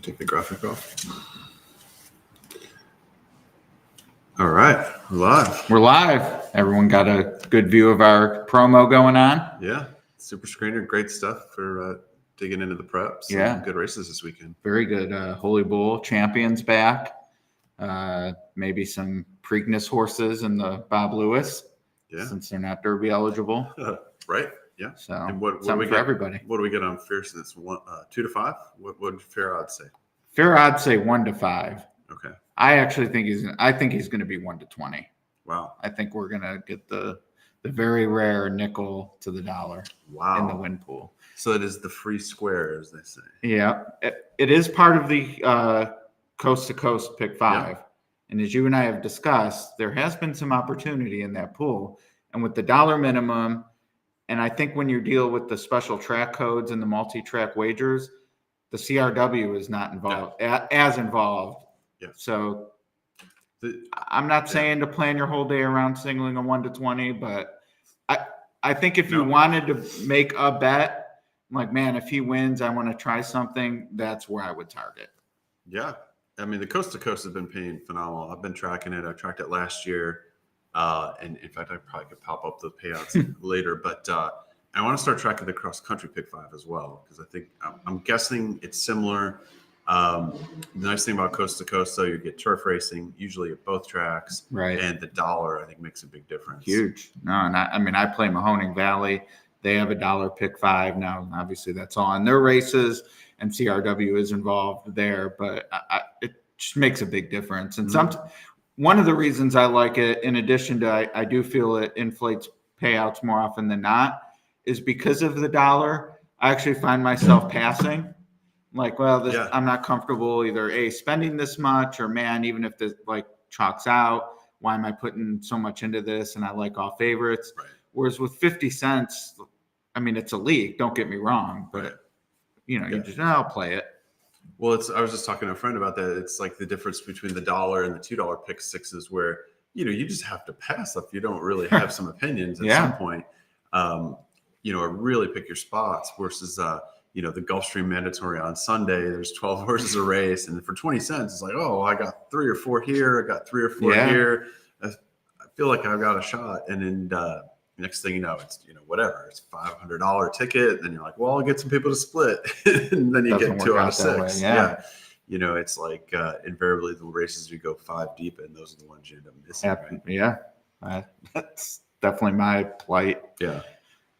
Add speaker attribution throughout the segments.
Speaker 1: Take the graphic off. All right,
Speaker 2: we're live. Everyone got a good view of our promo going on?
Speaker 1: Yeah, super screener, great stuff for digging into the preps.
Speaker 2: Yeah,
Speaker 1: good races this weekend.
Speaker 2: Very good. Holy Bull champions back. Maybe some Preakness horses in the Bob Lewis.
Speaker 1: Yeah,
Speaker 2: since they're not Derby eligible.
Speaker 1: Right. Yeah.
Speaker 2: So
Speaker 1: and what do we
Speaker 2: for
Speaker 1: get?
Speaker 2: Everybody.
Speaker 1: What do we get on fierceness? 2 to 5. What would fair odds say?
Speaker 2: Fair odds say 1 to 5.
Speaker 1: Okay.
Speaker 2: I actually think he's going to be 1 to 20.
Speaker 1: Wow.
Speaker 2: I think we're going to get the very rare nickel to the dollar.
Speaker 1: Wow.
Speaker 2: In the win pool.
Speaker 1: So it is the free square, as they say.
Speaker 2: Yeah, it is part of the coast to coast pick 5. Yeah. And as you and I have discussed, there has been some opportunity in that pool. And with the dollar minimum, and I think when you deal with the special track codes and the multi-track wagers, the CRW is not involved as involved.
Speaker 1: Yeah.
Speaker 2: So I'm not saying to plan your whole day around singling a 1 to 20, but I think if you wanted to make a bet, like, man, if he wins, I want to try something, that's where I would target.
Speaker 1: Yeah. I mean, the coast to coast has been paying phenomenal. I've been tracking it. I tracked it last year. And in fact, I probably could pop up the payouts later, but I want to start tracking the cross country pick 5 as well, because I think I'm guessing it's similar. The nice thing about coast to coast, though, you get turf racing usually at both tracks,
Speaker 2: right?
Speaker 1: And the dollar, I think, makes a big difference.
Speaker 2: Huge. No, and I play Mahoning Valley. They have a dollar pick 5 now. Obviously, that's on their races, and CRW is involved there, but it just makes a big difference. And one of the reasons I like it, in addition to I do feel it inflates payouts more often than not, is because of the dollar. I actually find myself passing. Like, well, I'm not comfortable either spending this much, or man, even if this chalks out, why am I putting so much into this? And I like all favorites.
Speaker 1: Right.
Speaker 2: Whereas with 50 cents, I mean, it's a league. Don't get me wrong, but you just I'll play it.
Speaker 1: Well, I was just talking to a friend about that. It's like the difference between the dollar and the $2 pick 6s, where you just have to pass if you don't really have some opinions at some point. Or really pick your spots versus the Gulfstream mandatory on Sunday. There's 12 horses a race, and for 20 cents, it's like, oh, I got 3 or 4 here, I got 3 or 4 here. I feel like I've got a shot, and then next thing you know, it's whatever. It's $500 ticket, and then you're like, well, I'll get some people to split, and then you get 2 out of 6. Yeah. It's like invariably the races you go 5 deep in, those are the ones you end up missing. Right?
Speaker 2: Yeah, that's definitely my plight.
Speaker 1: Yeah.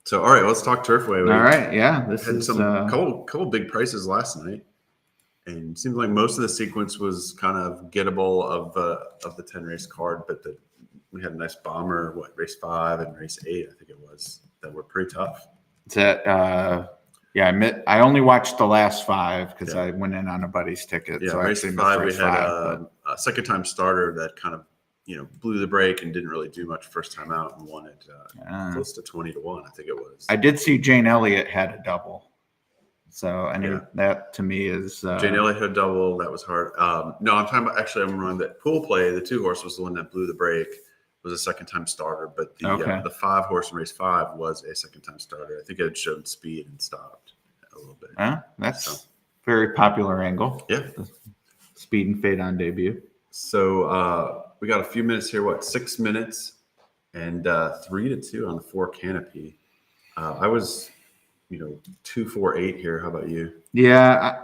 Speaker 1: So, all right, let's talk Turfway.
Speaker 2: All right, yeah.
Speaker 1: This had some couple big prices last night, and it seems like most of the sequence was kind of gettable of the 10 race card, but we had a nice bomber. Race 5 and race 8, I think it was, that were pretty tough.
Speaker 2: I only watched the last 5 because I went in on a buddy's ticket.
Speaker 1: Yeah,
Speaker 2: so
Speaker 1: race 5, we had a second time starter that kind of blew the break and didn't really do much first time out, and won it close to 20 to 1, I think it was.
Speaker 2: I did see Jane Elliott had a double. So I knew that to me is
Speaker 1: Jane Elliott had a double. That was hard. No, I'm talking about, I'm wrong. That pool play, the 2 horse was the one that blew the break, was a second time starter, but the 5 horse in race 5 was a second time starter. I think it had showed speed and stopped a little bit.
Speaker 2: That's very popular angle.
Speaker 1: Yeah.
Speaker 2: The speed and fade on debut.
Speaker 1: So we got a few minutes here. 6 minutes, and 3 to 2 on the 4 canopy. I was, 2, 4, 8 here. How about you?
Speaker 2: Yeah,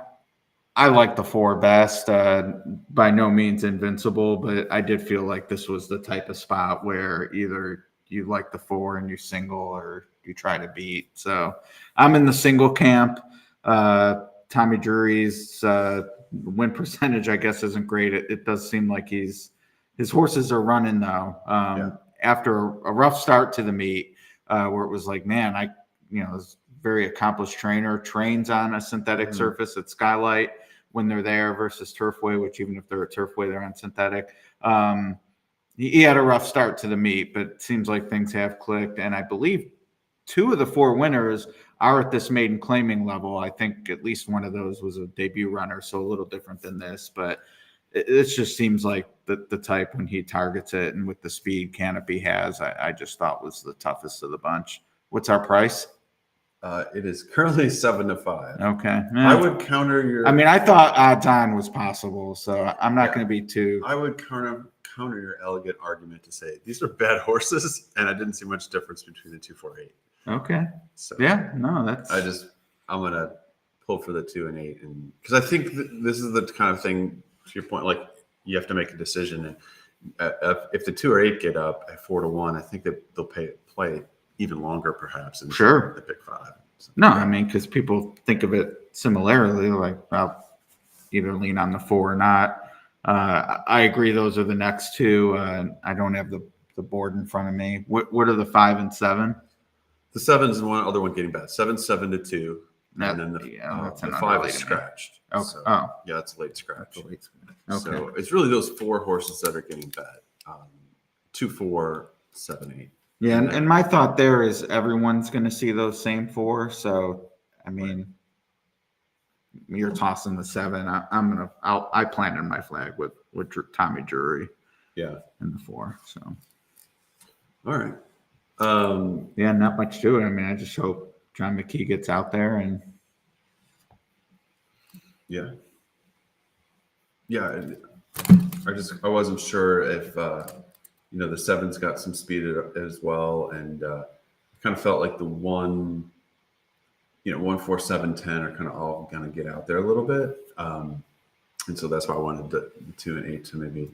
Speaker 2: I like the 4 best. By no means invincible, but I did feel like this was the type of spot where either you like the 4 and you single, or you try to beat. So I'm in the single camp. Tommy Drury's win percentage, I guess, isn't great. It does seem like his horses are running though. After a rough start to the meet, where it was like, man, this very accomplished trainer trains on a synthetic surface at Skylight when they're there versus Turfway, which even if they're at Turfway, they're on synthetic. He had a rough start to the meet, but it seems like things have clicked. And I believe 2 of the 4 winners are at this maiden claiming level. I think at least one of those was a debut runner, so a little different than this, but it just seems like the type when he targets it, and with the speed Canopy has, I just thought was the toughest of the bunch. What's our price?
Speaker 1: It is currently 7-5.
Speaker 2: Okay.
Speaker 1: I would counter your.
Speaker 2: I mean, I thought odds on was possible, so I'm not going to be too.
Speaker 1: I would counter your elegant argument to say these are bad horses, and I didn't see much difference between the 2, 4, 8.
Speaker 2: Okay.
Speaker 1: So
Speaker 2: yeah, no, that's.
Speaker 1: I'm gonna pull for the 2 and 8, and because I think this is the kind of thing. To your point, like you have to make a decision, and if the 2 or 8 get up at 4-1, I think that they'll play even longer, perhaps. And
Speaker 2: sure.
Speaker 1: The pick 5. So,
Speaker 2: no, I mean, because people think of it similarly, like I'll either lean on the 4 or not. I agree. Those are the next two. I don't have the board in front of me. What are the 5 and 7?
Speaker 1: The 7's the one other one getting bad. 7-7-2. And then the 5 is scratched.
Speaker 2: Okay.
Speaker 1: So,
Speaker 2: yeah,
Speaker 1: that's a late scratch.
Speaker 2: Okay.
Speaker 1: So it's really those 4 horses that are getting bad. 2, 4, 7, 8.
Speaker 2: Yeah, and my thought there is everyone's going to see those same 4. So, I mean, you're tossing the 7. I planted my flag with Tommy Drury.
Speaker 1: Yeah,
Speaker 2: in the 4. So,
Speaker 1: all right.
Speaker 2: Yeah, not much to it. I mean, I just hope John McKee gets out there and.
Speaker 1: Yeah. I wasn't sure if the 7's got some speed as well, and kind of felt like the 1, 1, 4, 7, 10 are kind of all going to get out there a little bit, and so that's why I wanted the 2 and 8 to maybe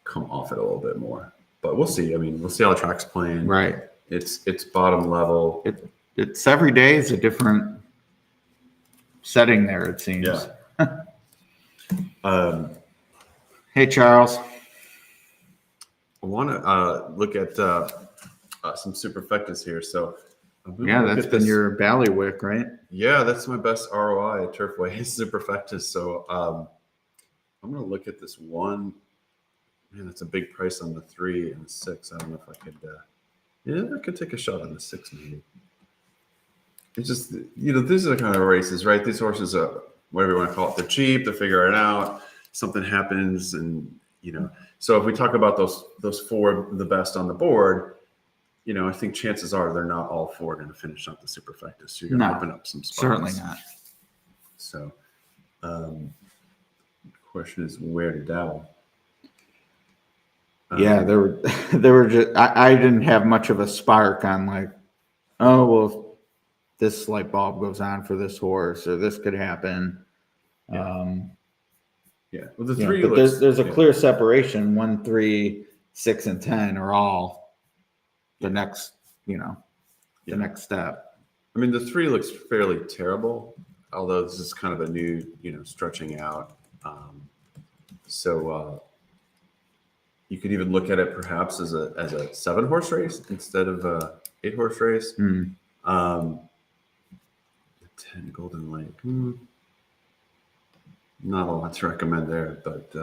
Speaker 1: come off it a little bit more. But we'll see. I mean, we'll see how the track's playing.
Speaker 2: Right.
Speaker 1: It's bottom level.
Speaker 2: It's every day is a different setting there. It seems.
Speaker 1: Yeah.
Speaker 2: Hey, Charles.
Speaker 1: I want to look at some Superfectas here. So
Speaker 2: yeah, that's been your ballywick, right?
Speaker 1: Yeah, that's my best ROI at Turfway Superfectas. So I'm going to look at this one. Man, that's a big price on the 3 and the 6. I don't know if I could. I could take a shot on the 6 maybe. It's just these are the kind of races, right? These horses are whatever you want to call it. They're cheap. They're figuring it out. Something happens, and So if we talk about those 4 the best on the board, I think chances are they're not all 4 going to finish up the Superfecta. So you're going to open up some spots.
Speaker 2: Certainly not.
Speaker 1: So, the question is where to dabble.
Speaker 2: Yeah, there were just I didn't have much of a spark on like, oh well, this light bulb goes on for this horse or this could happen.
Speaker 1: Yeah. Well, the 3
Speaker 2: but there's a clear separation. 1, 3, 6, and 10 are all the next, the next step.
Speaker 1: I mean, the 3 looks fairly terrible, although this is kind of a new, stretching out. So you could even look at it perhaps as a 7-horse race instead of a 8-horse race.
Speaker 2: Mm.
Speaker 1: The 10 Golden Lake. Not a lot to recommend there, but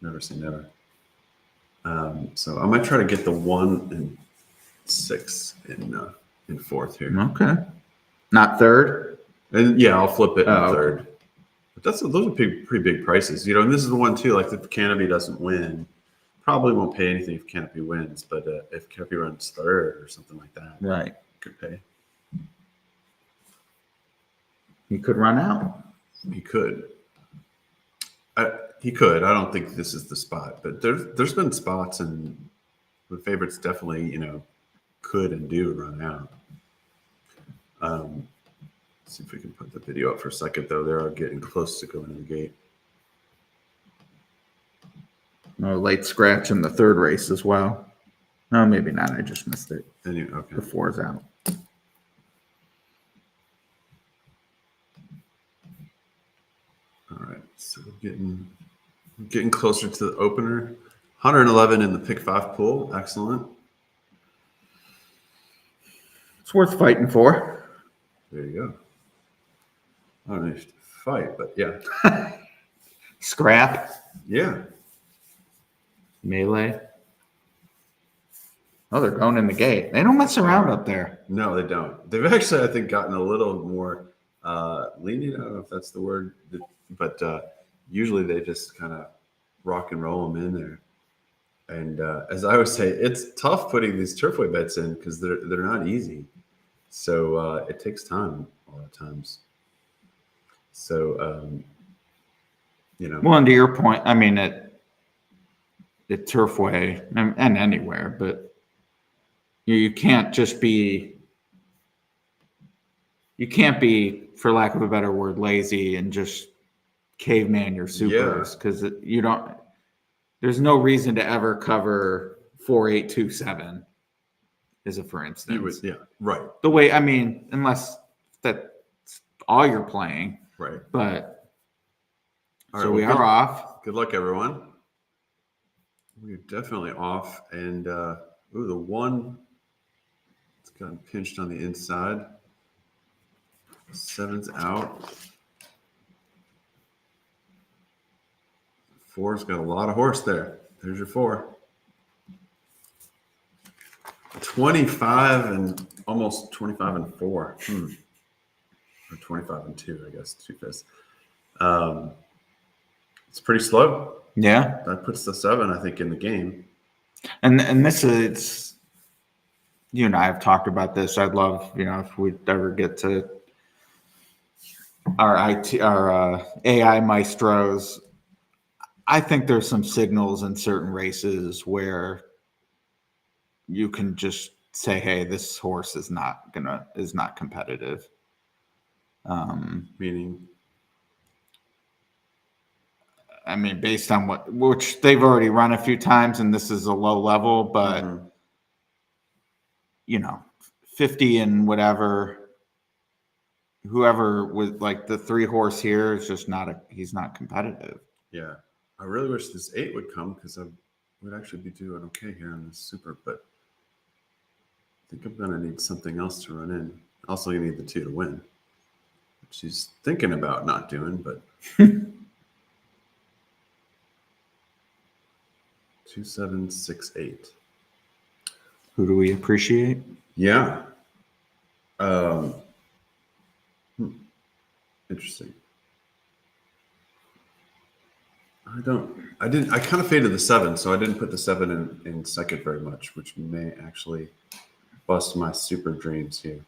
Speaker 1: never say never. So I might try to get the 1 and 6 in 4th here.
Speaker 2: Okay. Not 3rd?
Speaker 1: And yeah, I'll flip it in 3rd.
Speaker 2: Okay.
Speaker 1: But those are pretty big prices, and this is the one too. Like if Canopy doesn't win, probably won't pay anything if Canopy wins. But if Canopy runs 3rd or something like that,
Speaker 2: right,
Speaker 1: could pay.
Speaker 2: He could run out.
Speaker 1: He could. He could. I don't think this is the spot, but there's been spots, and the favorites definitely, could and do run out. Let's see if we can put the video up for a second, though. They are getting close to going to the gate.
Speaker 2: No late scratch in the 3rd race as well. No, maybe not. I just missed it.
Speaker 1: Anyway, okay.
Speaker 2: The 4's out.
Speaker 1: All right, so we're getting closer to the opener. 111 in the pick 5 pool. Excellent.
Speaker 2: It's worth fighting for.
Speaker 1: There you go. I don't know if to fight, but yeah.
Speaker 2: Scrap.
Speaker 1: Yeah.
Speaker 2: Melee. Oh, they're going in the gate. They don't mess around up there.
Speaker 1: No, they don't. They've actually, I think, gotten a little more lenient. I don't know if that's the word, but usually they just kind of rock and roll them in there. And as I always say, it's tough putting these Turfway bets in because they're not easy. So it takes time a lot of times. So,
Speaker 2: Well, and to your point, I mean, at Turfway and anywhere, but you can't just be, for lack of a better word, lazy and just caveman your supers, because you don't, there's no reason to ever cover 4-8-2-7 as a for instance.
Speaker 1: Right.
Speaker 2: The way, I mean, unless that's all you're playing.
Speaker 1: Right.
Speaker 2: But
Speaker 1: all
Speaker 2: so
Speaker 1: right,
Speaker 2: we are off.
Speaker 1: Good luck, everyone. We're definitely off. And the one, it's gotten pinched on the inside. 7's out. 4's got a lot of horse there. There's your 4. 25 and almost 25 and 4. Or 25 and 2, I guess, 2/5. It's pretty slow.
Speaker 2: Yeah.
Speaker 1: That puts the 7, I think, in the game.
Speaker 2: And this is, you and I have talked about this. I'd love, if we ever get to our AI maestros, I think there's some signals in certain races where you can just say, hey, this horse is not competitive.
Speaker 1: Meaning?
Speaker 2: I mean, based on which they've already run a few times, and this is a low level, but 50 and whatever, whoever with like the 3 horse here is just he's not competitive.
Speaker 1: Yeah. I really wish this 8 would come, because I would actually be doing okay here on this super, but I think I'm going to need something else to run in. Also, you need the 2 to win, which he's thinking about not doing, but 2, 7, 6, 8.
Speaker 2: Who do we appreciate?
Speaker 1: Yeah. Interesting. I kind of faded the 7, so I didn't put the 7 in second very much, which may actually bust my super dreams here.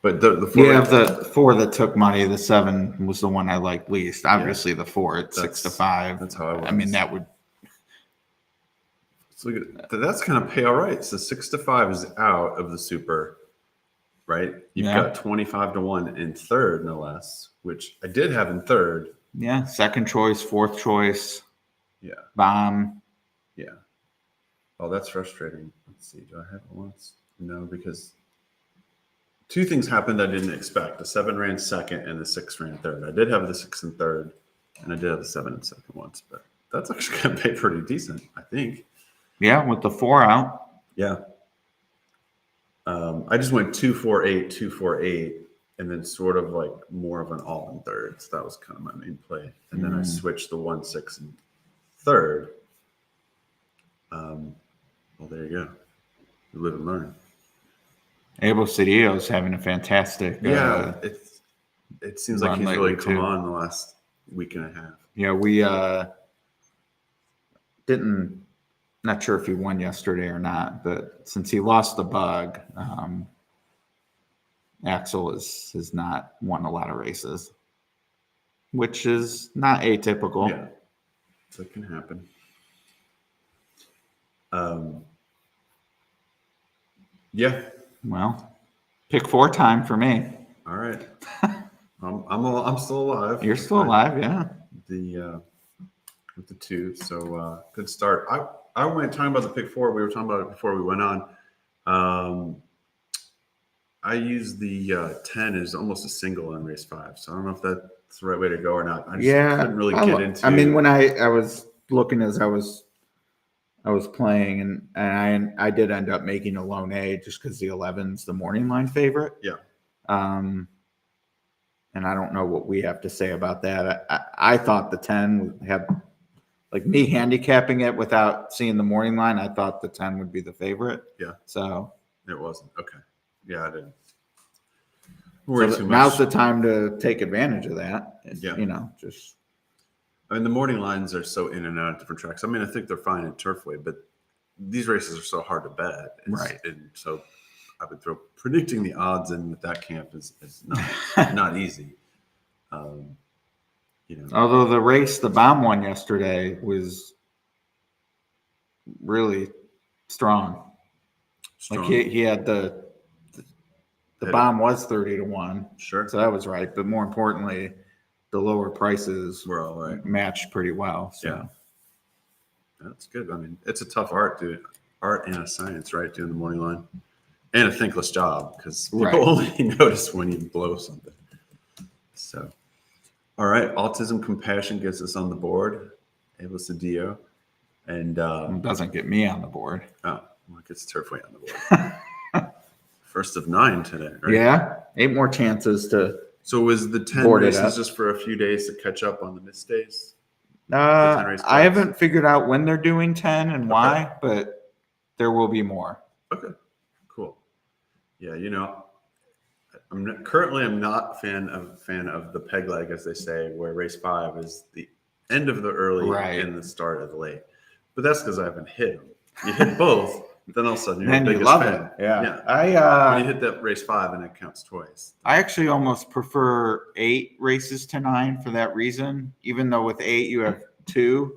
Speaker 1: But the 4,
Speaker 2: the 4 that took money, the 7 was the one I liked least. Obviously, the 4 at 6 to 5.
Speaker 1: That's how I was.
Speaker 2: I mean, that would.
Speaker 1: Let's look at that's kind of pay all right. So 6 to 5 is out of the super, right? You've got 25 to 1 in third, no less, which I did have in third.
Speaker 2: Yeah, second choice, fourth choice.
Speaker 1: Yeah.
Speaker 2: Bomb.
Speaker 1: Yeah. Oh, that's frustrating. Let's see. Do I have it once? No, because 2 things happened I didn't expect. The 7 ran second and the 6 ran third. I did have the 6 in third, and I did have the 7 in second once, but that's actually going to pay pretty decent, I think.
Speaker 2: Yeah, with the 4 out.
Speaker 1: Yeah. I just went 2-4-8, 2-4-8, and then sort of like more of an all in third. So that was kind of my main play. And then I switched the 1-6 in third. Well, there you go. You live and learn.
Speaker 2: Abel Cedillo's having a fantastic.
Speaker 1: It seems like he's really come on the last week and a half.
Speaker 2: Yeah, we didn't. Not sure if he won yesterday or not, but since he lost the bug, Axel has not won a lot of races, which is not atypical.
Speaker 1: Yeah, so it can happen. Yeah.
Speaker 2: Well, pick 4 time for me.
Speaker 1: All right. I'm still alive.
Speaker 2: You're still alive, yeah.
Speaker 1: With the 2, so good start. I went talking about the pick 4. We were talking about it before we went on. I used the 10 as almost a single in race 5, so I don't know if that's the right way to go or not. I just couldn't really get into.
Speaker 2: I mean, when I was looking as I was playing, and I did end up making a lone A just because the 11's the morning line favorite.
Speaker 1: Yeah.
Speaker 2: And I don't know what we have to say about that. I thought the 10 had, like me handicapping it without seeing the morning line, I thought the 10 would be the favorite.
Speaker 1: Yeah.
Speaker 2: So
Speaker 1: it wasn't. Okay. Yeah, I didn't
Speaker 2: worry too much. Now's the time to take advantage of that.
Speaker 1: Yeah.
Speaker 2: I
Speaker 1: mean, the morning lines are so in and out of different tracks. I mean, I think they're fine in Turfway, but these races are so hard to bet.
Speaker 2: Right.
Speaker 1: And so I would throw predicting the odds in with that camp is not easy.
Speaker 2: Although the bomb one yesterday was really strong. Like he had the bomb was 30-1.
Speaker 1: Sure.
Speaker 2: So that was right. But more importantly, the lower prices
Speaker 1: were all right.
Speaker 2: Matched pretty well. So.
Speaker 1: Yeah. That's good. I mean, it's a tough art and a science, right? Doing the morning line and a thankless job because people only notice when you blow something. So, all right. Autism Compassion gets us on the board. Avis Dio. And
Speaker 2: it doesn't get me on the board.
Speaker 1: Oh, well, it gets Turfway on the board. First of 9 today, right?
Speaker 2: Yeah. 8 more chances to.
Speaker 1: So was the 10 races just for a few days to catch up on the missed days?
Speaker 2: I haven't figured out when they're doing 10 and why, but there will be more.
Speaker 1: Okay, cool. Yeah, I'm not a fan of the peg leg, as they say, where race 5 is the end of the early and the start of the late. But that's because I haven't hit them. You hit both, then all of a sudden you're the biggest fan.
Speaker 2: It. Yeah.
Speaker 1: When you hit that race 5 and it counts twice.
Speaker 2: I actually almost prefer 8 races to 9 for that reason, even though with 8 you have 2.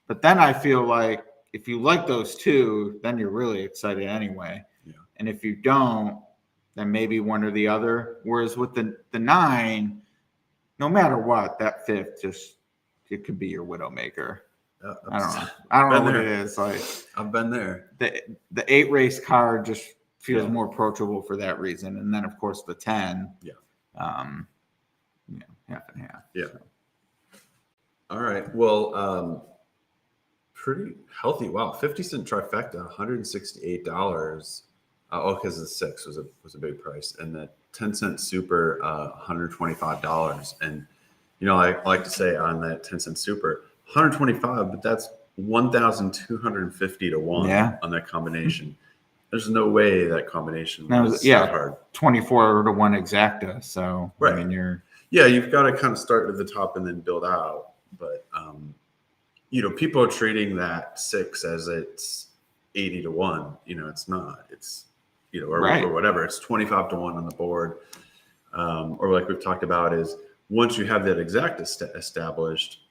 Speaker 2: But then I feel like if you like those 2, then you're really excited anyway.
Speaker 1: Yeah.
Speaker 2: And if you don't, then maybe one or the other. Whereas with the 9, no matter what, that 5th it could be your Widowmaker. I don't know what it is. Like
Speaker 1: I've been there.
Speaker 2: The 8 race card just feels more approachable for that reason, and then of course the 10.
Speaker 1: Yeah.
Speaker 2: Half and half.
Speaker 1: Yeah. So. All right. Well, pretty healthy. Wow, 50-cent trifecta, $168. Because the 6 was a big price, and the 10-cent super, $125. And I like to say on that 10-cent super, 125, but that's 1,250 to 1 on that combination. There's no way that combination was that hard.
Speaker 2: 24 to 1 exacta. So I mean,
Speaker 1: you've got to kind of start at the top and then build out. But people are treating that 6 as it's 80 to 1. It's not. It's or whatever. It's 25 to 1 on the board. Or like we've talked about is once you have that exact established,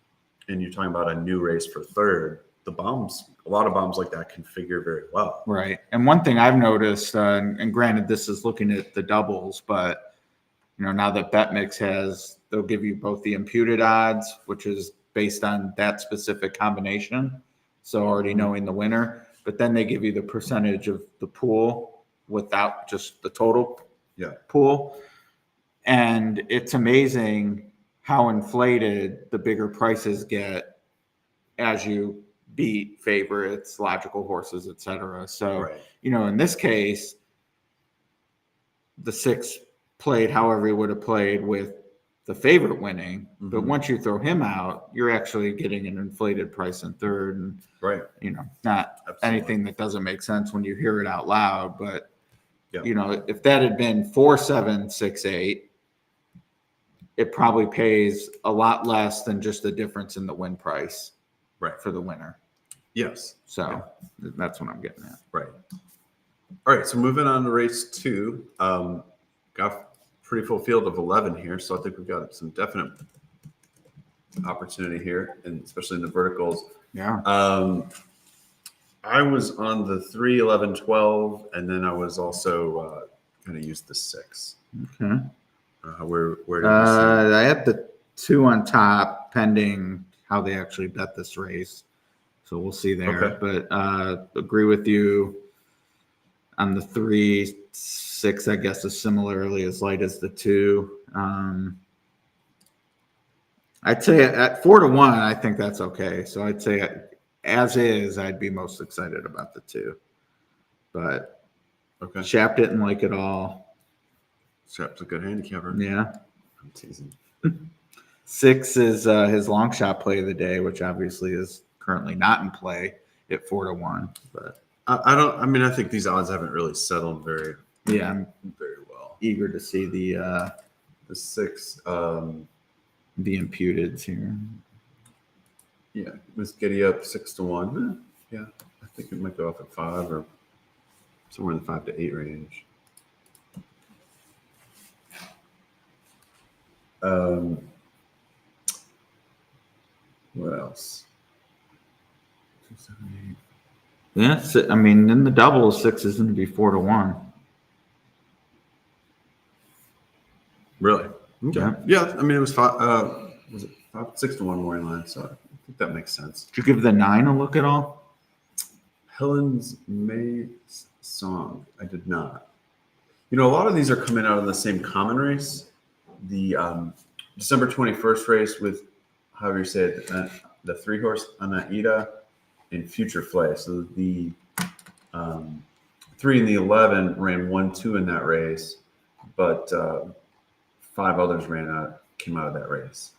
Speaker 1: and you're talking about a new race for 3rd, a lot of bombs like that can figure very well.
Speaker 2: Right. And one thing I've noticed, and granted, this is looking at the doubles, but now that BetMix they'll give you both the imputed odds, which is based on that specific combination. So already knowing the winner, but then they give you the percentage of the pool without just the total pool. And it's amazing how inflated the bigger prices get as you beat favorites, logical horses, etc. So, in this case, the 6 played however he would have played with the favorite winning. Mm-hmm. But once you throw him out, you're actually getting an inflated price in 3rd. And, not anything that doesn't make sense when you hear it out loud. But, if that had been 4, 7, 6, 8, it probably pays a lot less than just the difference in the win price for the winner.
Speaker 1: Yes.
Speaker 2: So that's what I'm getting at.
Speaker 1: Right. All right. So moving on to race 2, got a pretty full field of 11 here. So I think we've got some definite opportunity here, and especially in the verticals.
Speaker 2: Yeah.
Speaker 1: I was on the 3, 11, 12, and then I was also going to use the 6.
Speaker 2: Okay.
Speaker 1: Where did you see?
Speaker 2: I had the 2 on top pending how they actually bet this race. So we'll see there. Okay. But agree with you on the 3, 6, I guess, is similarly as light as the 2. I'd say at 4 to 1, I think that's okay. So I'd say as is, I'd be most excited about the 2. But Shap didn't like it all.
Speaker 1: Shap's a good handicapper.
Speaker 2: Yeah.
Speaker 1: I'm teasing.
Speaker 2: 6 is his long shot play of the day, which obviously is currently not in play at 4 to 1. But
Speaker 1: I think these odds haven't really settled very well.
Speaker 2: Eager to see the
Speaker 1: 6
Speaker 2: the imputeds here.
Speaker 1: Yeah, Miss Giddy up 6 to 1. Yeah, I think it might go off at 5 or somewhere in the 5 to 8 range. What else? 2, 7, 8.
Speaker 2: Yeah, I mean, in the doubles, 6 is going to be 4 to 1.
Speaker 1: Really? Okay.
Speaker 2: Yeah.
Speaker 1: I mean, it was 5. Was it 6 to 1 more in line? So I think that makes sense.
Speaker 2: Did you give the 9 a look at all?
Speaker 1: Helen's May song. I did not. You know, a lot of these are coming out of the same common race. The December 21st race with, however you say it, the 3-horse Anaida and Future Flay. So the 3 and the 11 ran 1-2 in that race, but 5 others came out of that race.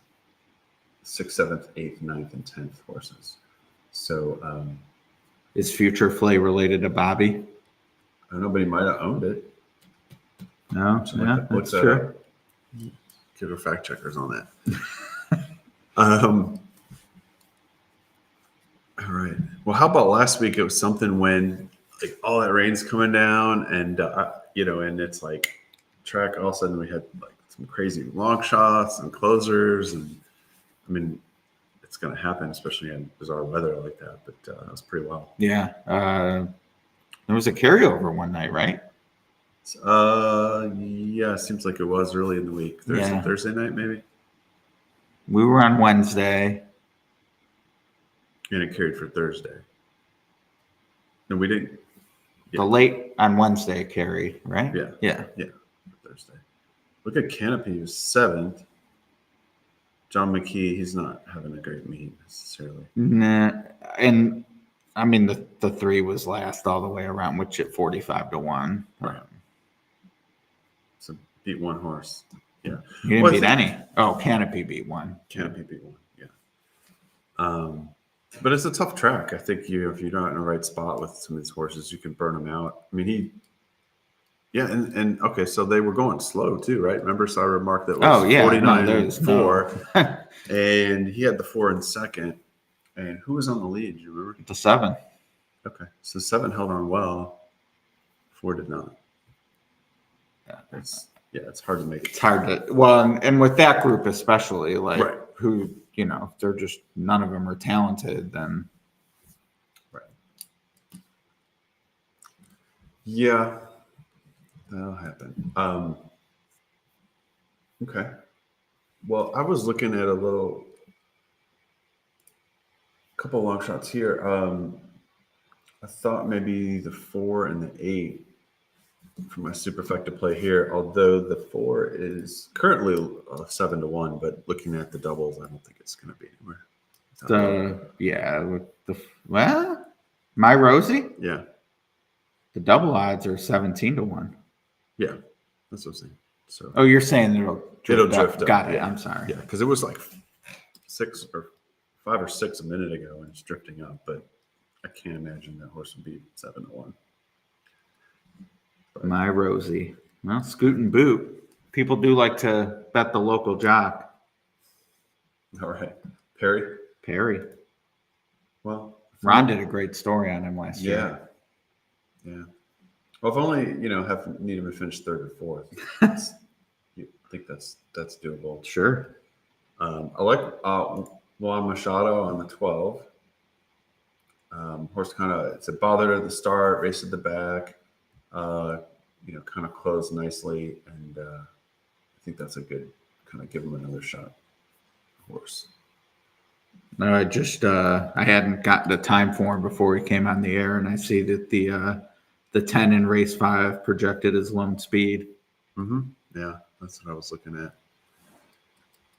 Speaker 1: 6th, 7th, 8th, 9th, and 10th horses. So
Speaker 2: is Future Flay related to Bobby?
Speaker 1: Nobody might have owned it.
Speaker 2: No, yeah, that's true.
Speaker 1: Get our fact checkers on that. All right. Well, how about last week? It was something when like all that rain's coming down, and and it's like track. All of a sudden, we had like some crazy long shots and closers, and I mean, it's going to happen, especially in bizarre weather like that. But that was pretty wild.
Speaker 2: Yeah, there was a carryover one night, right?
Speaker 1: Yeah, it seems like it was early in the week. Thursday night, maybe.
Speaker 2: We were on Wednesday.
Speaker 1: And it carried for Thursday. No, we didn't.
Speaker 2: Yeah. The late on Wednesday carried, right?
Speaker 1: Yeah. For Thursday. Look at Canopy, he was 7th. John McKee, he's not having a great meet necessarily.
Speaker 2: Nah, and I mean the 3 was last all the way around, which at 45 to 1.
Speaker 1: Right. So beat 1 horse. Yeah.
Speaker 2: He didn't beat any. Oh, Canopy beat 1.
Speaker 1: Canopy beat 1. Yeah. But it's a tough track. I think if you're not in the right spot with some of these horses, you can burn them out. I mean, and okay, so they were going slow too, right? Remember, so I remarked that was 49-4, and he had the 4 in second. And who was on the lead? Do you remember?
Speaker 2: The 7.
Speaker 1: Okay, so 7 held on well, 4 did not. Yeah, it's hard to make.
Speaker 2: It's hard to and with that group especially, like
Speaker 1: right.
Speaker 2: Who they're just none of them are talented. Then,
Speaker 1: right? Yeah, that'll happen. Okay. Well, I was looking at a couple long shots here. I thought maybe the 4 and the 8 for my Superfecta play here, although the 4 is currently 7 to 1, but looking at the doubles, I don't think it's going to be anywhere.
Speaker 2: My Rosie?
Speaker 1: Yeah.
Speaker 2: The double odds are 17 to 1.
Speaker 1: Yeah, that's what I'm saying. So.
Speaker 2: Oh, you're saying it'll drift up. Got it.
Speaker 1: Yeah.
Speaker 2: I'm sorry.
Speaker 1: Yeah, because it was like 5 or 6 a minute ago, and it's drifting up, but I can't imagine that horse would be 7 to 1.
Speaker 2: My Rosie. Well, Scoot and Boot. People do like to bet the local jock.
Speaker 1: All right. Perry. Well,
Speaker 2: Ron did a great story on him last year.
Speaker 1: Yeah. Well, if only, need him to finish 3rd or 4th. I think that's doable.
Speaker 2: Sure.
Speaker 1: I like Juan Machado on the 12. Horse it's a bother at the start, race at the back. Kind of closed nicely, and I think that's a good kind of give him another shot horse.
Speaker 2: I hadn't gotten the time for him before he came on the air, and I see that the 10 in race 5 projected as lone speed.
Speaker 1: Mm-hmm. Yeah, that's what I was looking at.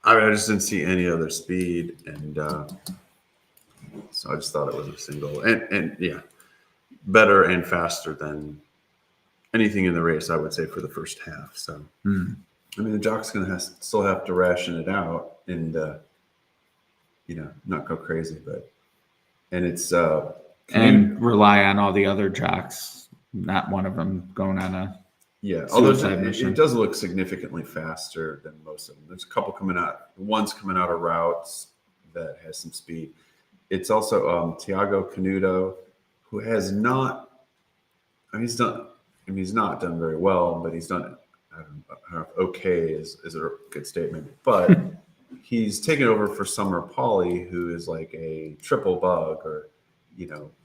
Speaker 1: I just didn't see any other speed, and so I just thought it was a single, and yeah, better and faster than anything in the race, I would say, for the first half. So, I mean, the jock's going to still have to ration it out and, not go crazy, and it's
Speaker 2: and rely on all the other jocks, not one of them going on a
Speaker 1: although it does look significantly faster than most of them. There's a couple coming out. One's coming out of routes that has some speed. It's also Tiago Canudo, who has not and he's done. I mean, he's not done very well, but he's done. I don't know if okay is a good statement, but he's taken over for Summer Pauly, who is like a triple bug or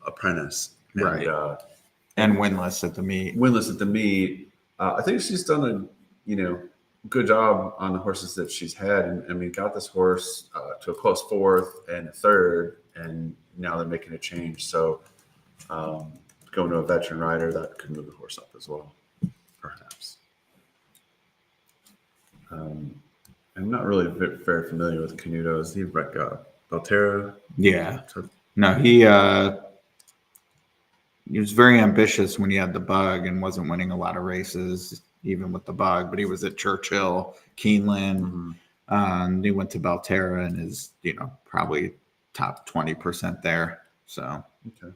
Speaker 1: apprentice,
Speaker 2: Right. And winless at the meet.
Speaker 1: Winless at the meet. I think she's done a good job on the horses that she's had, and we got this horse to a close fourth and a third, and now they're making a change. So going to a veteran rider, that could move the horse up as well, perhaps. I'm not really very familiar with Canuto. Is he like Belterra?
Speaker 2: Yeah. No, he was very ambitious when he had the bug and wasn't winning a lot of races, even with the bug. But he was at Churchill, Keeneland. Mm-hmm. He went to Belterra and is, probably top 20% there. So
Speaker 1: okay.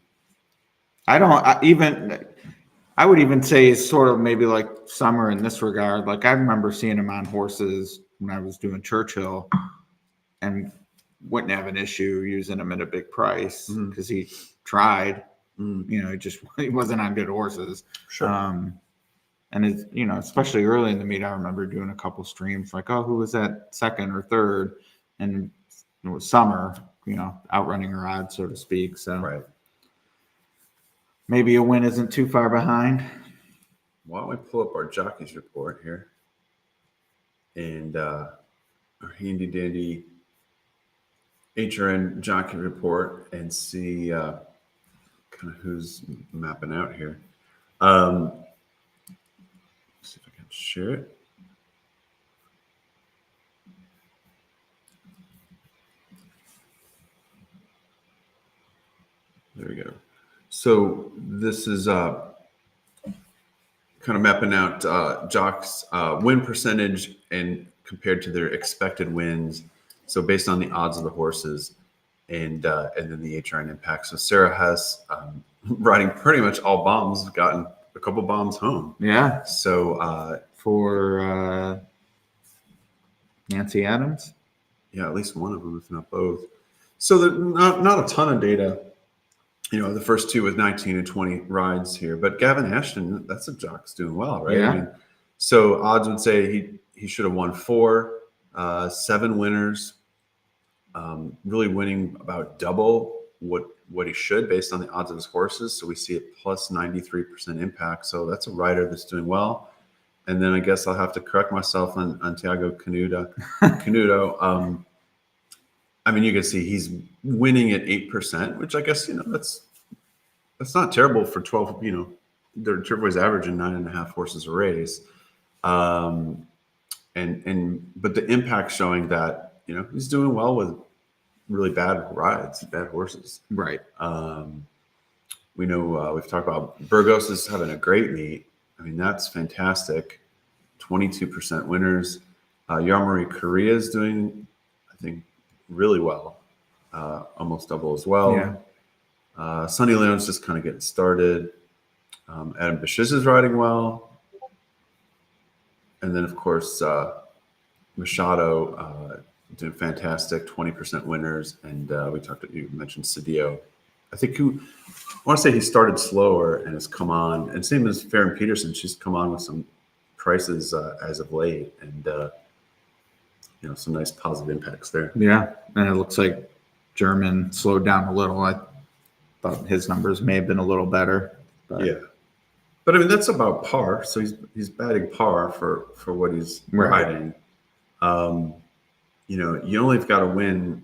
Speaker 2: I would even say it's sort of maybe like Summer in this regard. Like I remember seeing him on horses when I was doing Churchill and wouldn't have an issue using him at a big price because he tried. He wasn't on good horses.
Speaker 1: Sure.
Speaker 2: And it's, especially early in the meet, I remember doing a couple streams like, oh, who was that second or third? And it was Summer, outrunning her odds, so to speak. So
Speaker 1: right.
Speaker 2: Maybe a win isn't too far behind.
Speaker 1: Why don't we pull up our jockeys report here and our handy dandy HRN jockey report and see kind of who's mapping out here. See if I can share it. There we go. So this is kind of mapping out jocks' win percentage and compared to their expected wins. So based on the odds of the horses and then the HRN impact. So Sarah has riding pretty much all bombs, gotten a couple bombs home.
Speaker 2: Yeah.
Speaker 1: So
Speaker 2: for Nancy Adams?
Speaker 1: Yeah, at least one of them, if not both. So not a ton of data. The first two with 19 and 20 rides here, but Gavin Ashton, that's a jock's doing well, right?
Speaker 2: Yeah.
Speaker 1: So odds would say he should have won 4, 7 winners, really winning about double what he should based on the odds of his horses. So we see it plus 93% impact. So that's a rider that's doing well. And then I guess I'll have to correct myself on Tiago Canuto. I mean, you can see he's winning at 8%, which I guess, that's not terrible for 12, their Turfway's averaging 9.5 horses a race. But the impact showing that, he's doing well with really bad rides, bad horses.
Speaker 2: Right.
Speaker 1: We know we've talked about Burgos is having a great meet. I mean, that's fantastic. 22% winners. Yarmari Correa is doing, I think, really well. Almost double as well.
Speaker 2: Yeah.
Speaker 1: Sonny Leon's just kind of getting started. Adam Bishiz is riding well. And then, of course, Machado doing fantastic, 20% winners. And you mentioned Cedillo. I think I want to say he started slower and has come on. And same as Farron Peterson, she's come on with some prices as of late. And, some nice positive impacts there.
Speaker 2: Yeah. And it looks like German slowed down a little. I thought his numbers may have been a little better. But.
Speaker 1: Yeah. But I mean, that's about par. So he's batting par for what he's riding. You only have got to win,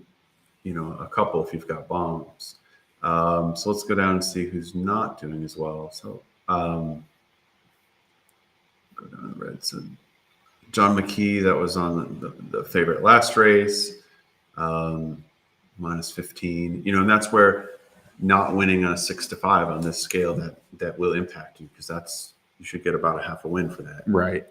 Speaker 1: a couple if you've got bombs. So let's go down and see who's not doing as well. So go down the red. So John McKee, that was on the favorite last race, minus 15. And that's where not winning a 6-5 on this scale that will impact you, because you should get about a half a win for that.
Speaker 2: Right.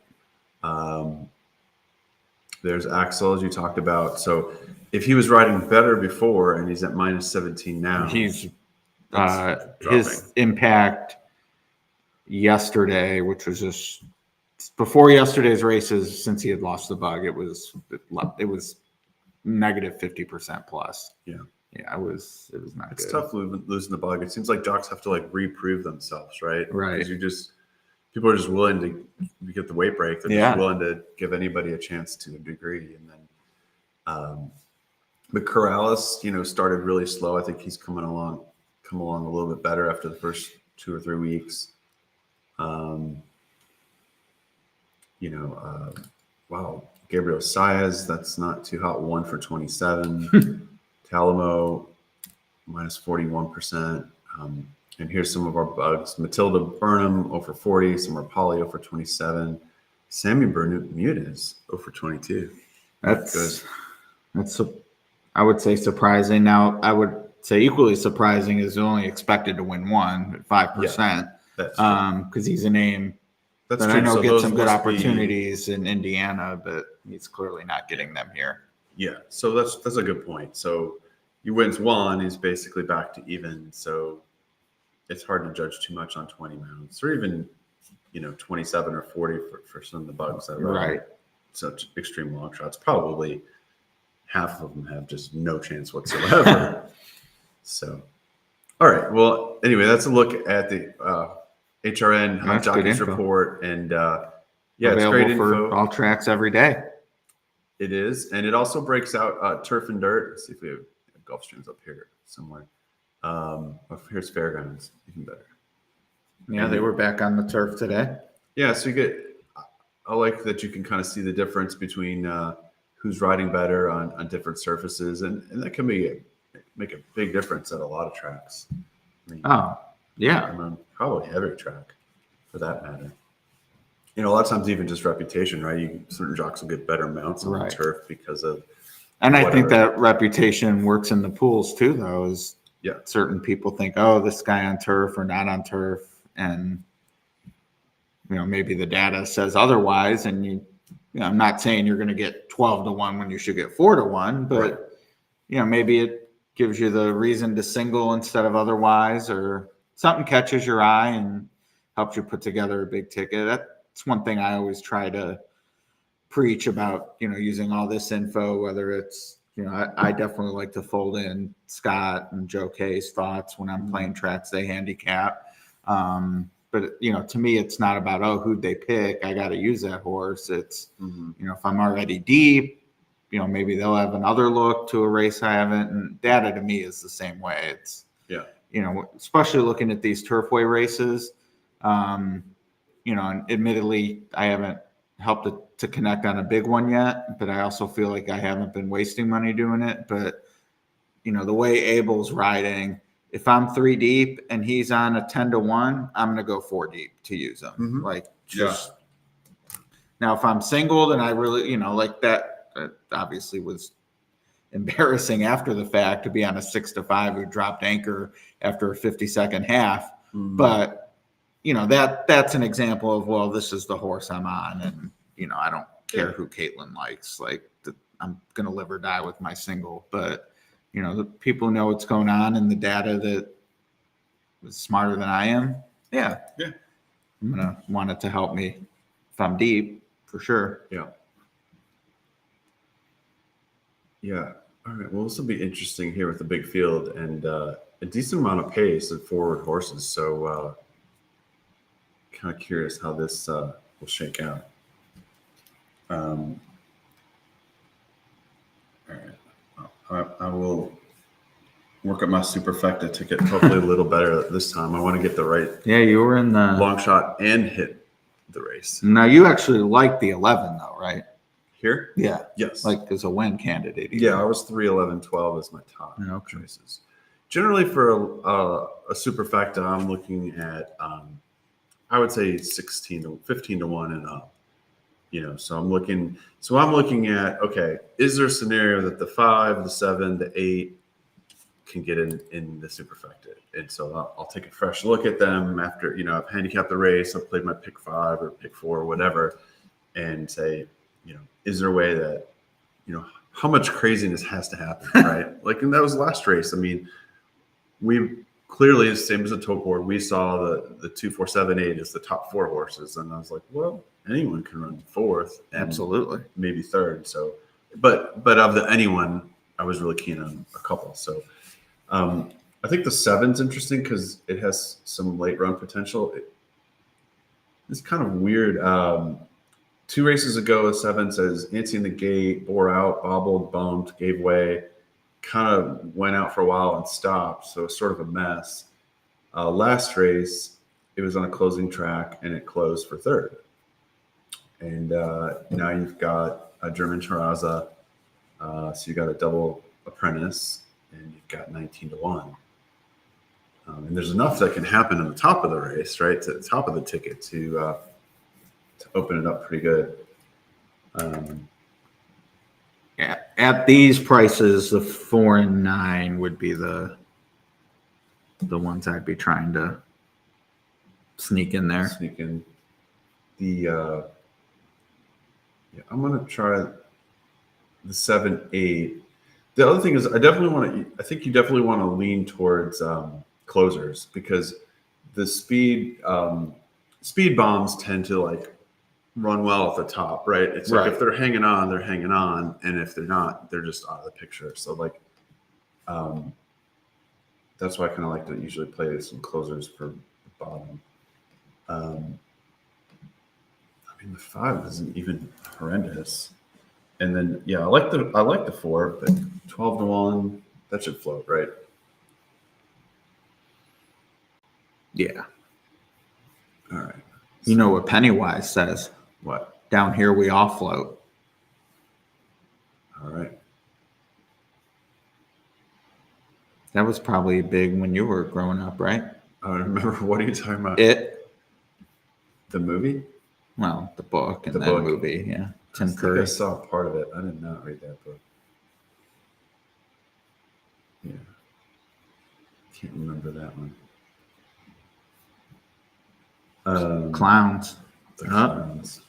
Speaker 1: There's Axel, as you talked about. So if he was riding better before and he's at minus 17 now,
Speaker 2: he's his impact yesterday, which was just before yesterday's races, since he had lost the bug, it was negative 50% plus.
Speaker 1: Yeah.
Speaker 2: Yeah, it was not
Speaker 1: It's
Speaker 2: good.
Speaker 1: tough losing the bug. It seems like jocks have to like reprove themselves, right?
Speaker 2: Right.
Speaker 1: Because people are just willing to get the weight break. They're just willing to give anybody a chance to a degree. And then the Corrales, started really slow. I think he's come along a little bit better after the first 2 or 3 weeks. Wow, Gabriel Saez, that's not too hot. 1 for 27. Talamo minus 41%. And here's some of our bugs. Matilda Burnham 0 for 40. Some Rapali 0 for 27. Sammy Bermudez 0 for 22.
Speaker 2: That's I would say surprising. Now I would say equally surprising is only expected to win one at 5%. Because he's a name that I know gets some good opportunities in Indiana, but he's clearly not getting them here.
Speaker 1: Yeah, so that's a good point. So he wins one, he's basically back to even. So it's hard to judge too much on 20 mounts, or even 27 or 40 for some of the bugs that are such extreme long shots. Probably half of them have just no chance whatsoever. So, all right. Well, anyway, that's a look at the HRN Jockeys report, and it's great info
Speaker 2: for all tracks every day.
Speaker 1: It is, and it also breaks out turf and dirt. Let's see if we have golf streams up here somewhere. Here's fairgrounds, even better.
Speaker 2: Yeah, they were back on the turf today.
Speaker 1: Yeah, so I like that you can kind of see the difference between who's riding better on different surfaces, and that can make a big difference at a lot of tracks. Probably every track for that matter. A lot of times even just reputation, right? Certain jocks will get better mounts on the turf because of.
Speaker 2: And I think that reputation works in the pools too, though. Certain people think, oh, this guy on turf or not on turf, and maybe the data says otherwise. And I'm not saying you're going to get 12-1 when you should get 4-1, but maybe it gives you the reason to single instead of otherwise, or something catches your eye and helps you put together a big ticket. That's one thing I always try to preach about, using all this info, whether it's, I definitely like to fold in Scott and Joe K's thoughts when I'm playing tracks they handicap. But, to me, it's not about, who'd they pick? I got to use that horse. It's, if I'm already deep, maybe they'll have another look to a race I haven't. And data to me is the same way. It's, especially looking at these Turfway races, and admittedly, I haven't helped to connect on a big one yet, but I also feel like I haven't been wasting money doing it. But, the way Abel's riding, if I'm 3 deep and he's on a 10-1, I'm going to go 4 deep to use him. Now, if I'm singled and I really, like that obviously was embarrassing after the fact to be on a 6-5 who dropped anchor after a 50-second half. But, that's an example of, well, this is the horse I'm on. And, I don't care who Caitlin likes. I'm going to live or die with my single. But, the people know what's going on and the data that is smarter than I am. Yeah. I'm going to want it to help me if I'm deep, for sure.
Speaker 1: Yeah. All right. Well, this will be interesting here with the big field and a decent amount of pace and forward horses. So kind of curious how this will shake out. All right. I will work at my Superfecta ticket, hopefully a little better this time. I want to get the right.
Speaker 2: Yeah, you were in the
Speaker 1: long shot and hit the race.
Speaker 2: Now you actually like the 11 though, right?
Speaker 1: Here?
Speaker 2: Yeah.
Speaker 1: Yes.
Speaker 2: As a win candidate.
Speaker 1: Even. Yeah, I was 3, 11, 12 as my top choices. Generally for a Superfecta, I'm looking at I would say 15-1 and up. So I'm looking at, okay, is there a scenario that the 5, the 7, the 8 can get in the Superfecta? And so I'll take a fresh look at them after, I've handicapped the race, I've played my pick 5 or pick 4 or whatever, and say, is there a way that, how much craziness has to happen, right? And that was last race. I mean, we clearly, the same as the top board, we saw the 2, 4, 7, 8 as the top 4 horses. And I was like, well, anyone can run 4th.
Speaker 2: Absolutely.
Speaker 1: Maybe 3rd. So, but of the anyone, I was really keen on a couple. So I think the 7's interesting because it has some late run potential. It's kind of weird. 2 races ago, a 7 says Antsy in the gate, bore out, bobbled, bumped, gave way, kind of went out for a while and stopped. So it's sort of a mess. Last race, it was on a closing track and it closed for third. And now you've got a German Terraza. So you got a double apprentice and you've got 19-1. And there's enough that can happen in the top of the race, right? To the top of the ticket to open it up pretty good.
Speaker 2: Yeah, at these prices, the 4 and 9 would be the ones I'd be trying to sneak in there.
Speaker 1: Sneak in. I'm gonna try the 7, 8. The other thing is, I think you definitely want to lean towards closers because the speed bombs tend to like run well at the top, right? It's like if they're hanging on, and if they're not, they're just out of the picture. So like, that's why I kind of like to usually play some closers for the bottom. I mean, the 5 isn't even horrendous. And then, I like the 4, but 12-1, that should float, right?
Speaker 2: Yeah.
Speaker 1: All right.
Speaker 2: You know what Pennywise says?
Speaker 1: What?
Speaker 2: Down here we all float.
Speaker 1: All right.
Speaker 2: That was probably big when you were growing up, right?
Speaker 1: I don't remember. What are you talking about?
Speaker 2: It.
Speaker 1: The movie?
Speaker 2: Well, the book and
Speaker 1: the
Speaker 2: then movie, yeah. Tim Curry.
Speaker 1: I saw part of it. I did not read that book. Yeah. Can't remember that one.
Speaker 2: Clowns.
Speaker 1: The clowns.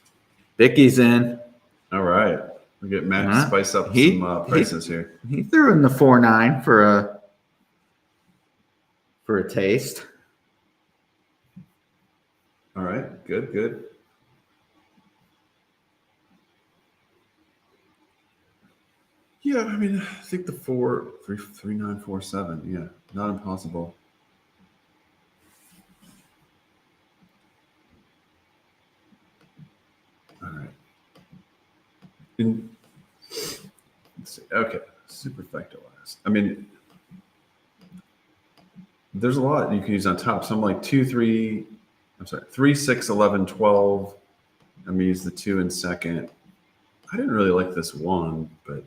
Speaker 2: Vicky's in.
Speaker 1: All right. We get Matt to spice up some prices here.
Speaker 2: He threw in the 4-9 for a taste.
Speaker 1: All right. Good. Yeah, I mean, I think the 3, 9, 4, 7. Yeah, not impossible. All right. Let's see. Okay, Superfecta last. I mean, there's a lot you can use on top. Some like 2, 3. I'm sorry, 3, 6, 11, 12. I'm gonna use the 2 in second. I didn't really like this 1, but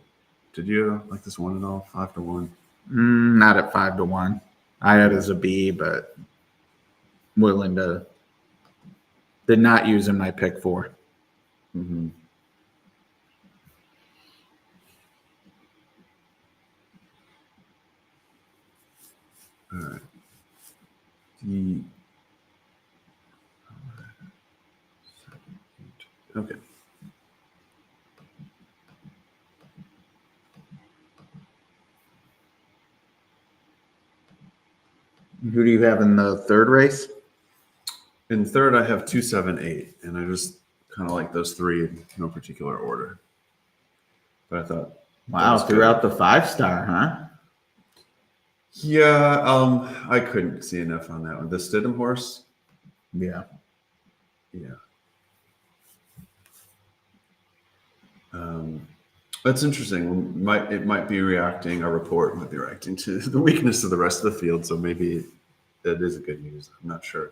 Speaker 1: did you like this 1 at all? 5-1.
Speaker 2: Not at 5-1. I had it as a B, but willing to. Did not use in my pick 4.
Speaker 1: Mm-hmm. All right. Okay.
Speaker 2: Who do you have in the third race?
Speaker 1: In third, I have 2, 7, 8, and I just kind of like those 3 in no particular order. But I thought,
Speaker 2: wow, throughout the 5-star, huh?
Speaker 1: Yeah, I couldn't see enough on that one. The Stidham horse.
Speaker 2: Yeah.
Speaker 1: That's interesting. It might be reacting. Our report might be reacting to the weakness of the rest of the field. So maybe that is a good use. I'm not sure.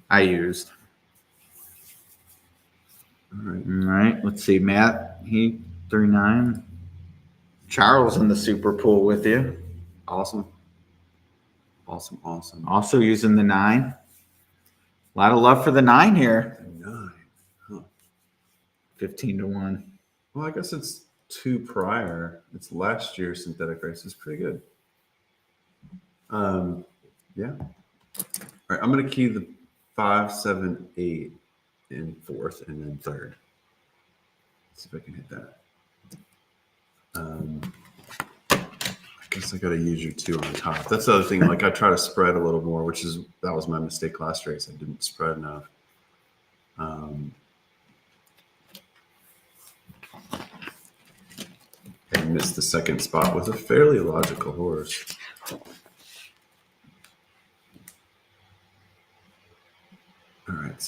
Speaker 2: I used.
Speaker 1: All right.
Speaker 2: All right. Let's see. Matt, he 3-9. Charles in the super pool with you.
Speaker 1: Awesome.
Speaker 2: Also using the 9. A lot of love for the 9 here.
Speaker 1: 9. Huh.
Speaker 2: 15-1.
Speaker 1: Well, I guess it's 2 prior. It's last year's synthetic race. It's pretty good. Yeah. All right. I'm going to key the 5, 7, 8 in fourth and then third. Let's see if I can hit that. I guess I got to use your 2 on top. That's the other thing. Like I try to spread a little more, that was my mistake last race. I didn't spread enough. And missed the second spot with a fairly logical horse.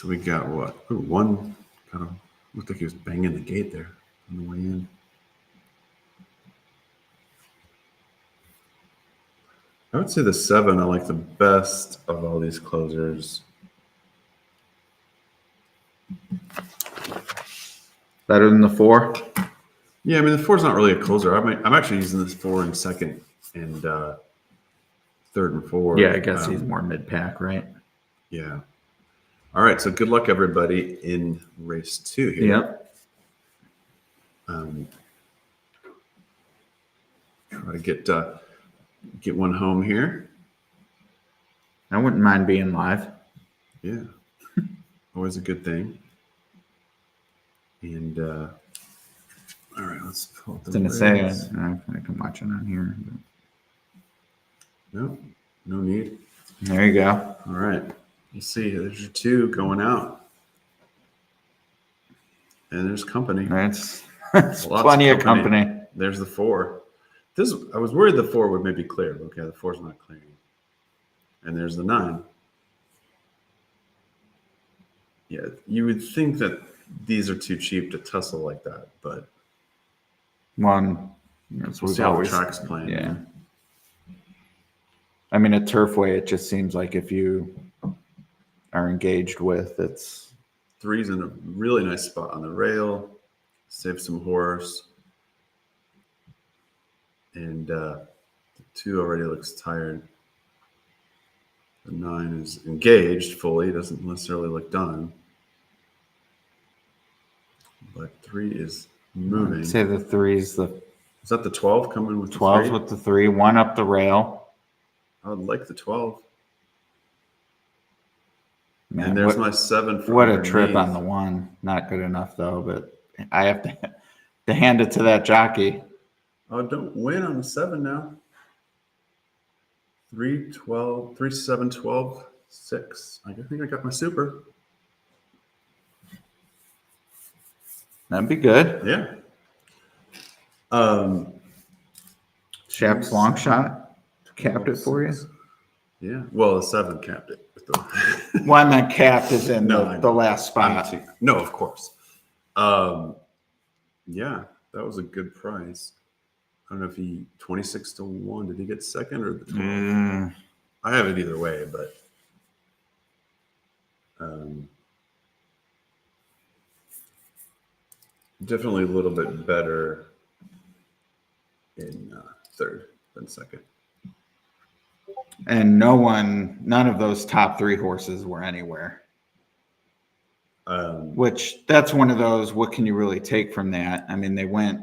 Speaker 1: So we got what? Ooh, one kind of looked like he was banging the gate there on the way in. I would say the 7 I like the best of all these closers.
Speaker 2: Better than the 4?
Speaker 1: Yeah, I mean the 4's not really a closer. I'm actually using this 4 in second and third and fourth.
Speaker 2: Yeah, I guess he's more mid-pack, right?
Speaker 1: Yeah. All right, so good luck everybody in race 2 here.
Speaker 2: Yep.
Speaker 1: Try to get one home here.
Speaker 2: I wouldn't mind being live.
Speaker 1: Yeah, always a good thing. And all right, let's pull up the
Speaker 2: I was going to say, I can watch it on here.
Speaker 1: No need.
Speaker 2: There you go.
Speaker 1: All right, you see, there's your 2 going out, and there's company.
Speaker 2: That's plenty of company.
Speaker 1: There's the 4. I was worried the 4 would maybe clear. Okay, the 4's not clearing. And there's the 9. Yeah, you would think that these are too cheap to tussle like that, but
Speaker 2: we'll
Speaker 1: see how the track's playing.
Speaker 2: Yeah. I mean, at Turfway, it just seems like if you are engaged with, it's
Speaker 1: 3's in a really nice spot on the rail. Save some horse. And the 2 already looks tired. The 9 is engaged fully. Doesn't necessarily look done. But 3 is moving.
Speaker 2: I'd say the 3's
Speaker 1: Is that the 12 coming with
Speaker 2: 12's
Speaker 1: the 3?
Speaker 2: with the 3, 1 up the rail.
Speaker 1: I would like the 12.
Speaker 2: Man,
Speaker 1: and there's my 7.
Speaker 2: What a trip on the 1. Not good enough, though, but I have to hand it to that jockey.
Speaker 1: Oh, don't win on the 7 now. 3, 12, 3, 7, 12, 6. I think I got my super.
Speaker 2: That'd be good.
Speaker 1: Yeah.
Speaker 2: Shap's long shot capped it for you.
Speaker 1: Yeah. Well, the 7 capped it.
Speaker 2: Well, I meant capped is in the last spot.
Speaker 1: No, of course. Yeah, that was a good price. I don't know if he 26 to 1. Did he get second or the 12? I have it either way, but definitely a little bit better in third than second.
Speaker 2: And none of those top 3 horses were anywhere. Which that's one of those, what can you really take from that? I mean, they went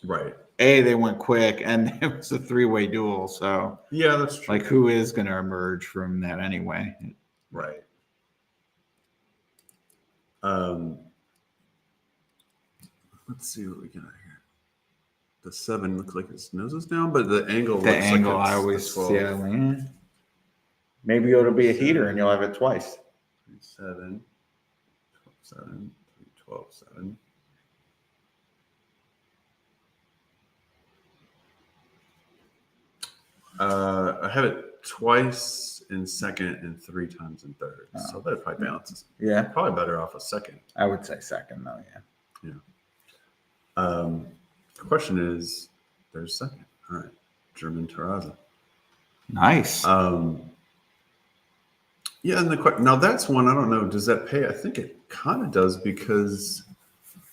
Speaker 1: right.
Speaker 2: They went quick, and it was a 3-way duel. So
Speaker 1: yeah, that's true.
Speaker 2: Like, who is going to emerge from that anyway?
Speaker 1: Right. Let's see what we got here. The 7 looks like his nose is down, but the angle.
Speaker 2: The angle, I always maybe it'll be a heater, and you'll have it twice.
Speaker 1: 7, 7, 12, 7. I have it twice in second and 3 times in third. So that probably balances.
Speaker 2: Yeah.
Speaker 1: Probably better off a second.
Speaker 2: I would say second, though, yeah.
Speaker 1: Yeah. The question is, there's second. All right. German Terraza.
Speaker 2: Nice.
Speaker 1: Yeah, and now that's one, I don't know, does that pay? I think it kind of does, because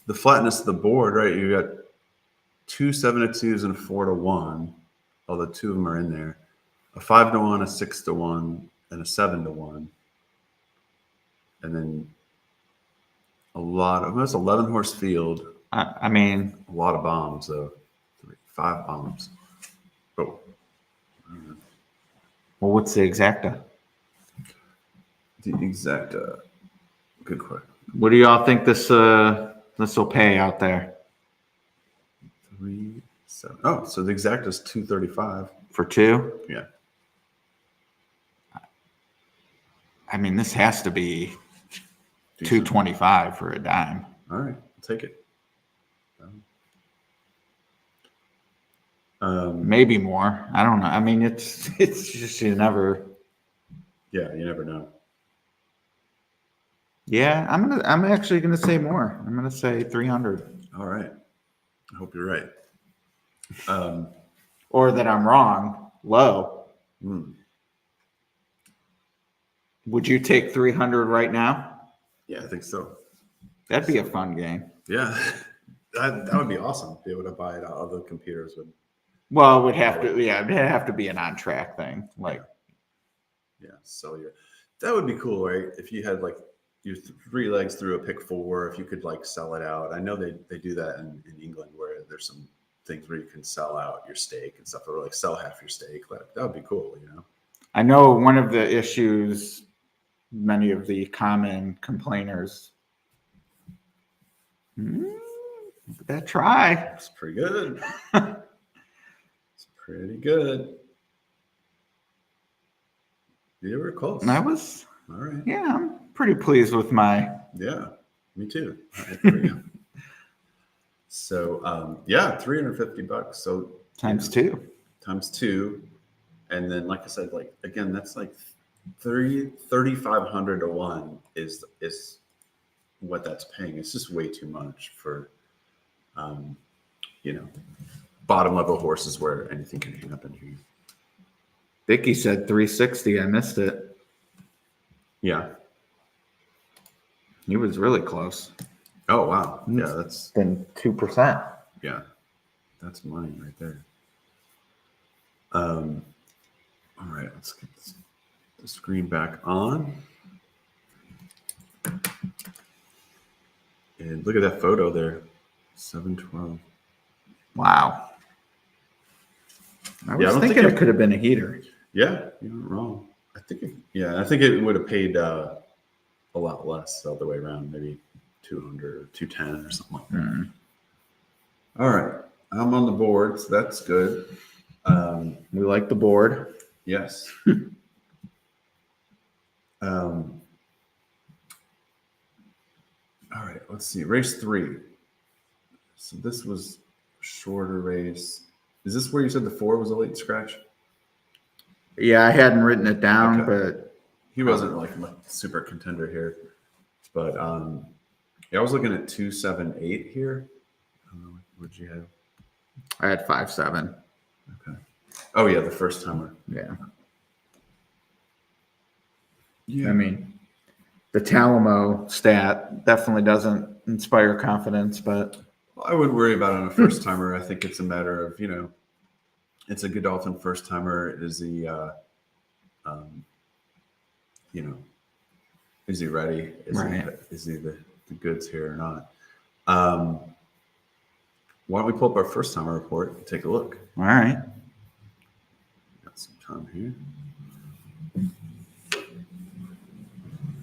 Speaker 1: the flatness of the board, right? You got 2 7-2s and a 4-1. Although 2 of them are in there. A 5-1, a 6-1, and a 7-1. And then that's 11 horse field.
Speaker 2: I mean,
Speaker 1: a lot of bombs, though. 5 bombs. Oh.
Speaker 2: Well, what's the exacta?
Speaker 1: The exacta. Good question.
Speaker 2: What do y'all think this will pay out there?
Speaker 1: 3, 7. Oh, so the exacta is 235
Speaker 2: for 2.
Speaker 1: Yeah.
Speaker 2: I mean, this has to be 225 for a dime.
Speaker 1: All right, I'll take it.
Speaker 2: Maybe more. I don't know. I mean, it's just you never.
Speaker 1: Yeah, you never know.
Speaker 2: Yeah, I'm actually gonna say more. I'm gonna say 300.
Speaker 1: All right. I hope you're right.
Speaker 2: Or that I'm wrong. Low. Would you take 300 right now?
Speaker 1: Yeah, I think so.
Speaker 2: That'd be a fun game.
Speaker 1: Yeah, that would be awesome. Be able to buy it out. Other computers would.
Speaker 2: Well, it would have to. Yeah, it'd have to be an on-track thing. Like,
Speaker 1: yeah, sell your. That would be cool, right? If you had like your 3 legs through a pick 4, if you could like sell it out. I know they do that in England where there's some things where you can sell out your stake and stuff, or like sell half your stake. Like that would be cool, you know.
Speaker 2: I know one of the issues, many of the common complainers. Look at that try.
Speaker 1: It's pretty good. It's pretty good. You were close.
Speaker 2: I was.
Speaker 1: All right.
Speaker 2: Yeah, I'm pretty pleased with my.
Speaker 1: Yeah, me too. All right, there we go. So, yeah, $350. So
Speaker 2: Times 2.
Speaker 1: Times 2. And then, like I said, like, again, that's like 3,500 to 1 is what that's paying. It's just way too much for, bottom level horses where anything can happen here.
Speaker 2: Vicky said 360. I missed it.
Speaker 1: Yeah.
Speaker 2: He was really close.
Speaker 1: Oh, wow. Yeah, that's
Speaker 2: Then 2%.
Speaker 1: Yeah, that's money right there. All right, let's get the screen back on. And look at that photo there, 712.
Speaker 2: Wow. I was thinking it could have been a heater.
Speaker 1: Yeah, you weren't wrong. I think it would have paid a lot less all the way around, maybe 200 or 210 or something like that.
Speaker 2: Mm-hmm.
Speaker 1: All right, I'm on the board, so that's good.
Speaker 2: We like the board.
Speaker 1: Yes. All right, let's see. Race 3. So this was a shorter race. Is this where you said the 4 was a late scratch?
Speaker 2: Yeah, I hadn't written it down,
Speaker 1: Okay.
Speaker 2: but
Speaker 1: He wasn't like a super contender here. But I was looking at 278 here. What'd you have?
Speaker 2: I had 5-7.
Speaker 1: Okay. Oh yeah, the first timer.
Speaker 2: Yeah.
Speaker 1: Yeah.
Speaker 2: I mean, the Talamo stat definitely doesn't inspire confidence, but
Speaker 1: I wouldn't worry about it on a first timer. I think it's a matter of, it's a Godolphin first timer. Is he, is he ready? Is he the goods here or not? Why don't we pull up our first timer report and take a look?
Speaker 2: all right.
Speaker 1: Got some time here.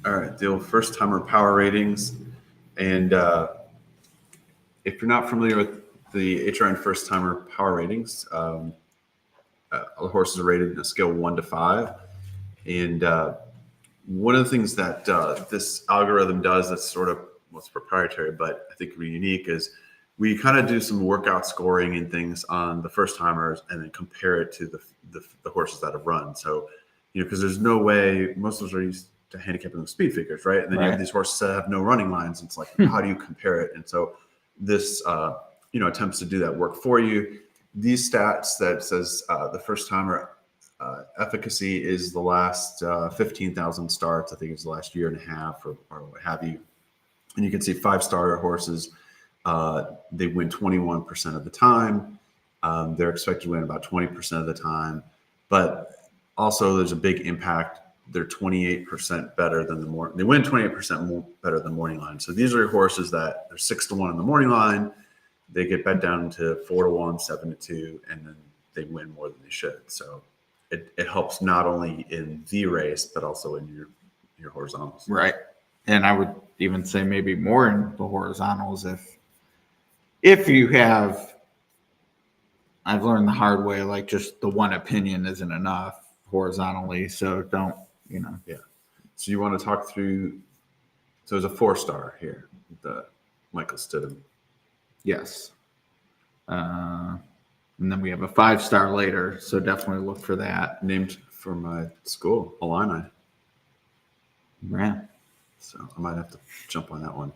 Speaker 1: All right, the old first timer power ratings. And if you're not familiar with the HRN first timer power ratings, all the horses are rated in a scale 1 to 5. And one of the things that this algorithm does that's sort of what's proprietary, but I think really unique, is we kind of do some workout scoring and things on the first timers and then compare it to the horses that have run. So, because there's no way, most of us are used to handicapping with speed figures, right? And then you have these horses that have no running lines. It's like, how do you compare it? And so this, attempts to do that work for you. These stats that says the first timer efficacy is the last 15,000 starts. I think it's the last year and a half or what have you. And you can see 5-star horses, they win 21% of the time. They're expected to win about 20% of the time. But also there's a big impact. They're 28% better than they win 28% more better than morning line. So these are horses that they're 6-1 in the morning line. They get bet down to 4-1, 7-2, and then they win more than they should. So it helps not only in the race, but also in your horizontals.
Speaker 2: Right. And I would even say maybe more in the horizontals if you have, I've learned the hard way, like just the one opinion isn't enough horizontally. So don't,
Speaker 1: Yeah. So you want to talk through, so there's a 4-star here, the Michael Stidham.
Speaker 2: Yes. And then we have a 5-star later. So definitely look for that.
Speaker 1: Named for my school, Illini.
Speaker 2: Yeah.
Speaker 1: So I might have to jump on that one.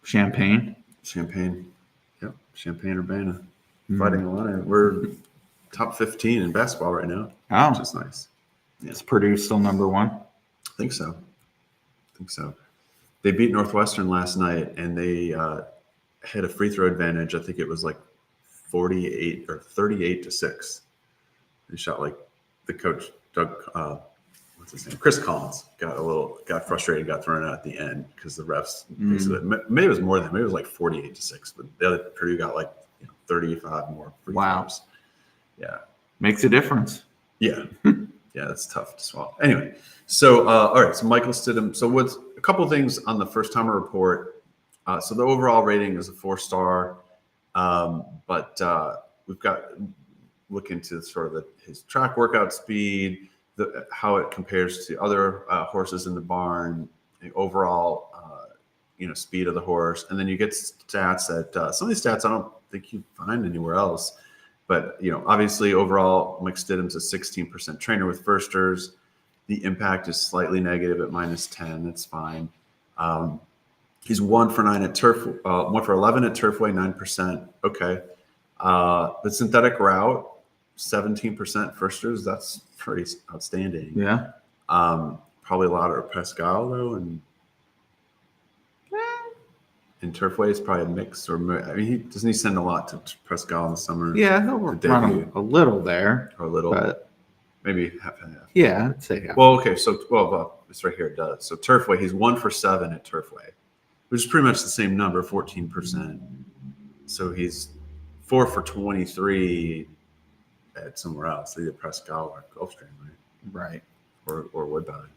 Speaker 2: Champagne.
Speaker 1: Yep. Champaign-Urbana. Fighting Atlanta. We're top 15 in basketball right now.
Speaker 2: Oh.
Speaker 1: Which is nice. Yeah.
Speaker 2: Is Purdue still number one?
Speaker 1: I think so. They beat Northwestern last night, and they had a free throw advantage. I think it was like 48 or 38-6. They shot like the coach, Doug, what's his name? Chris Collins got frustrated, got thrown out at the end because the refs basically, maybe it was more than, maybe it was like 48-6, but the other Purdue got like 35 more free throws. Yeah.
Speaker 2: Makes a difference.
Speaker 1: Yeah. Yeah, that's tough to swallow. Anyway, so all right, so Michael Stidham. So what's a couple of things on the first timer report. So the overall rating is a 4-star, but we've got look into sort of his track workout speed, how it compares to other horses in the barn, the overall speed of the horse, and then you get stats that some of these stats I don't think you find anywhere else. But obviously overall, Mike Stidham's a 16% trainer with firsters. The impact is slightly negative at -10. That's fine. He's 1 for 11 at Turfway, 9%. Okay. The synthetic route, 17% firsters. That's pretty outstanding.
Speaker 2: Yeah.
Speaker 1: Probably a lot of Pascal though, and in Turfway it's probably a mix. Or I mean, doesn't he send a lot to Pascal in the summer?
Speaker 2: Yeah, he'll run a little there,
Speaker 1: or a little, but maybe half and half.
Speaker 2: Yeah, I'd say half.
Speaker 1: Well, okay, so it's right here. It does. So Turfway, he's 1 for 7 at Turfway, which is pretty much the same number, 14%. So he's 4 for 23 at somewhere else, either Pascal or Gulfstream,
Speaker 2: right?
Speaker 1: Or Woodbine.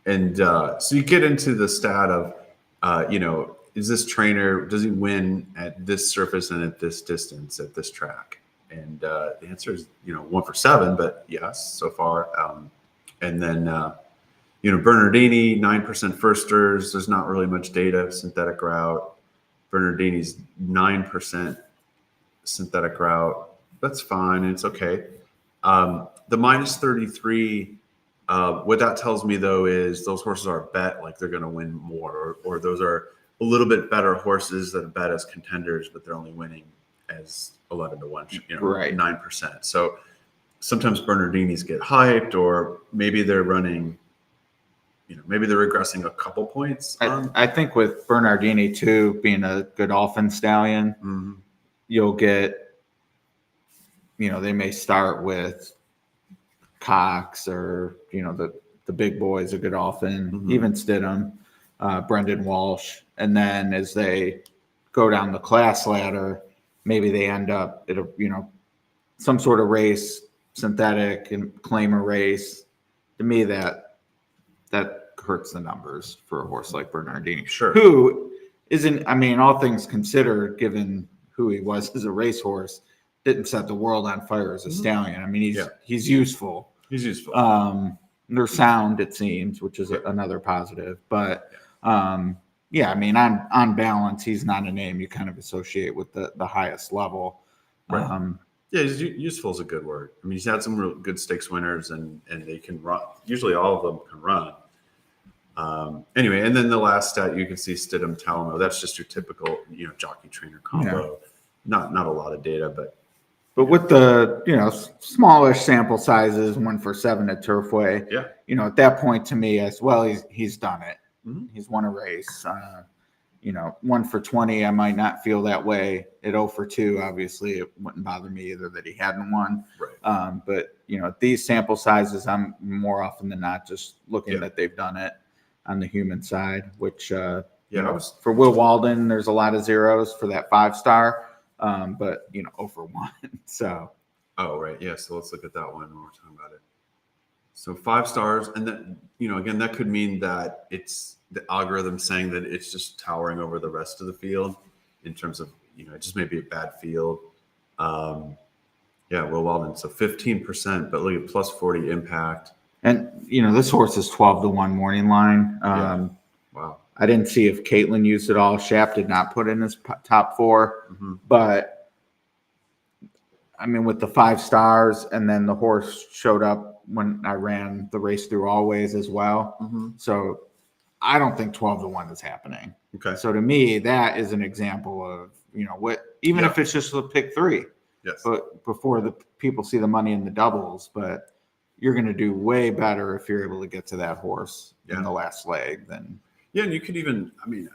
Speaker 1: And so you get into the stat of, is this trainer, does he win at this surface and at this distance at this track? And the answer is, 1 for 7, but yes, so far. And then, Bernardini, 9% firsters. There's not really much data. Synthetic route. Bernardini's 9% synthetic route. That's fine. It's okay. The -33, what that tells me though is those horses are bet like they're going to win more, or those are a little bit better horses that are bet as contenders, but they're only winning as 11-1,
Speaker 2: right.
Speaker 1: 9%. So sometimes Bernardinis get hyped, or maybe they're running, maybe they're regressing a couple points.
Speaker 2: I think with Bernardini too, being a Godolphin stallion, you'll get, they may start with Cox or, the big boys of Godolphin, even Stidham, Brendan Walsh. And then as they go down the class ladder, maybe they end up at some sort of race, synthetic and claimer race. To me, that hurts the numbers for a horse like Bernardini.
Speaker 1: Sure.
Speaker 2: Who isn't, all things considered, given who he was as a racehorse, didn't set the world on fire as a stallion. He's useful.
Speaker 1: He's useful.
Speaker 2: They're sound, it seems, which is another positive. But on balance, he's not a name you kind of associate with the highest level.
Speaker 1: Right. He's useful is a good word. He's had some real good stakes winners, and they can run. Usually, all of them can run. Anyway, and then the last stat you can see Stidham Talamo. That's just your typical jockey trainer combo. Yeah. Not a lot of data, but
Speaker 2: with the smallish sample sizes, 1 for 7 at Turfway.
Speaker 1: Yeah.
Speaker 2: At that point, to me as well, he's done it. He's won a race. 1 for 20, I might not feel that way. At 0 for 2, obviously, it wouldn't bother me either that he hadn't won.
Speaker 1: Right.
Speaker 2: But at these sample sizes, I'm more often than not just looking that they've done it on the human side. Which for Will Walden, there's a lot of zeros for that 5-star. But 0 for 1. So.
Speaker 1: Oh right, yeah. So let's look at that one when we're talking about it. So 5 stars, and then again, that could mean that it's the algorithm saying that it's just towering over the rest of the field in terms of it just may be a bad field. Will Walden, so 15%, but look at +40 impact.
Speaker 2: And this horse is 12-1 morning line.
Speaker 1: Wow.
Speaker 2: I didn't see if Caitlin used it all. Shap did not put in his top 4, but I mean, with the 5 stars, and then the horse showed up when I ran the race through Always as well.
Speaker 1: Mm-hmm.
Speaker 2: So I don't think 12-1 is happening.
Speaker 1: Okay.
Speaker 2: So to me, that is an example of, even if it's just a pick 3,
Speaker 1: Yes.
Speaker 2: but before the people see the money in the doubles, but you're going to do way better if you're able to get to that horse in the last leg than.
Speaker 1: Yeah. And you could even, I mean,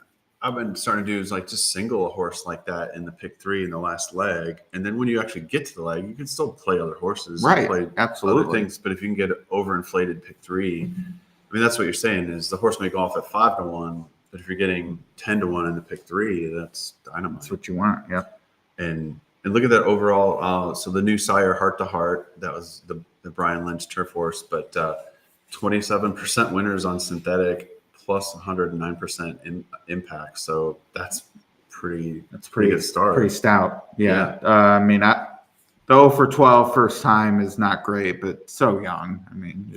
Speaker 1: I've been starting to do is like just single a horse like that in the pick 3 in the last leg. And then when you actually get to the leg, you can still play other horses.
Speaker 2: Right.
Speaker 1: Play
Speaker 2: Absolutely.
Speaker 1: other things. But if you can get overinflated pick 3, I mean, that's what you're saying is the horse may go off at 5-1, but if you're getting 10-1 in the pick 3, that's dynamite.
Speaker 2: That's what you want. Yeah.
Speaker 1: And look at that overall. So the new sire Heart to Heart, that was the Brian Lynch turf horse, but 27% winners on synthetic plus 109% in impact. So that's pretty good start.
Speaker 2: Pretty stout. Yeah. I mean, the 0-for-12 first time is not great, but so young. I mean,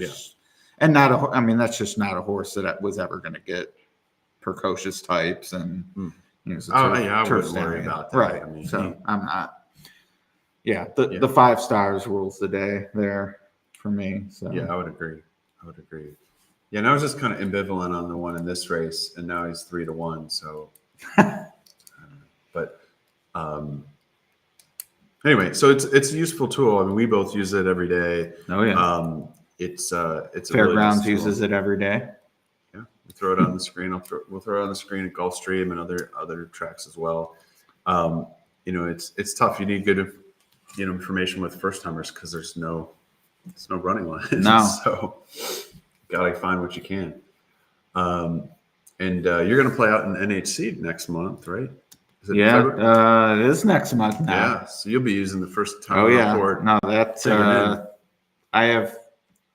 Speaker 2: and that's just not a horse that was ever going to get precocious types and.
Speaker 1: I wouldn't worry about that.
Speaker 2: Right.
Speaker 1: I mean,
Speaker 2: I'm not. Yeah. The 5 stars rules the day there for me. So
Speaker 1: yeah, I would agree. Yeah, and I was just kind of ambivalent on the one in this race, and now he's 3-1. So, but anyway, so it's a useful tool. I mean, we both use it every day.
Speaker 2: Oh yeah.
Speaker 1: It's a
Speaker 2: Fairgrounds
Speaker 1: really
Speaker 2: uses it every day.
Speaker 1: Yeah, we throw it on the screen. We'll throw it on the screen at Gulfstream and other tracks as well. It's tough. You need good information with first timers because there's no running lines.
Speaker 2: No.
Speaker 1: So gotta find what you can. And you're gonna play out in NHC next month, right? Is it
Speaker 2: February? It is next month now.
Speaker 1: Yeah, so you'll be using the first time.
Speaker 2: Oh yeah.
Speaker 1: Report.
Speaker 2: No, that's I have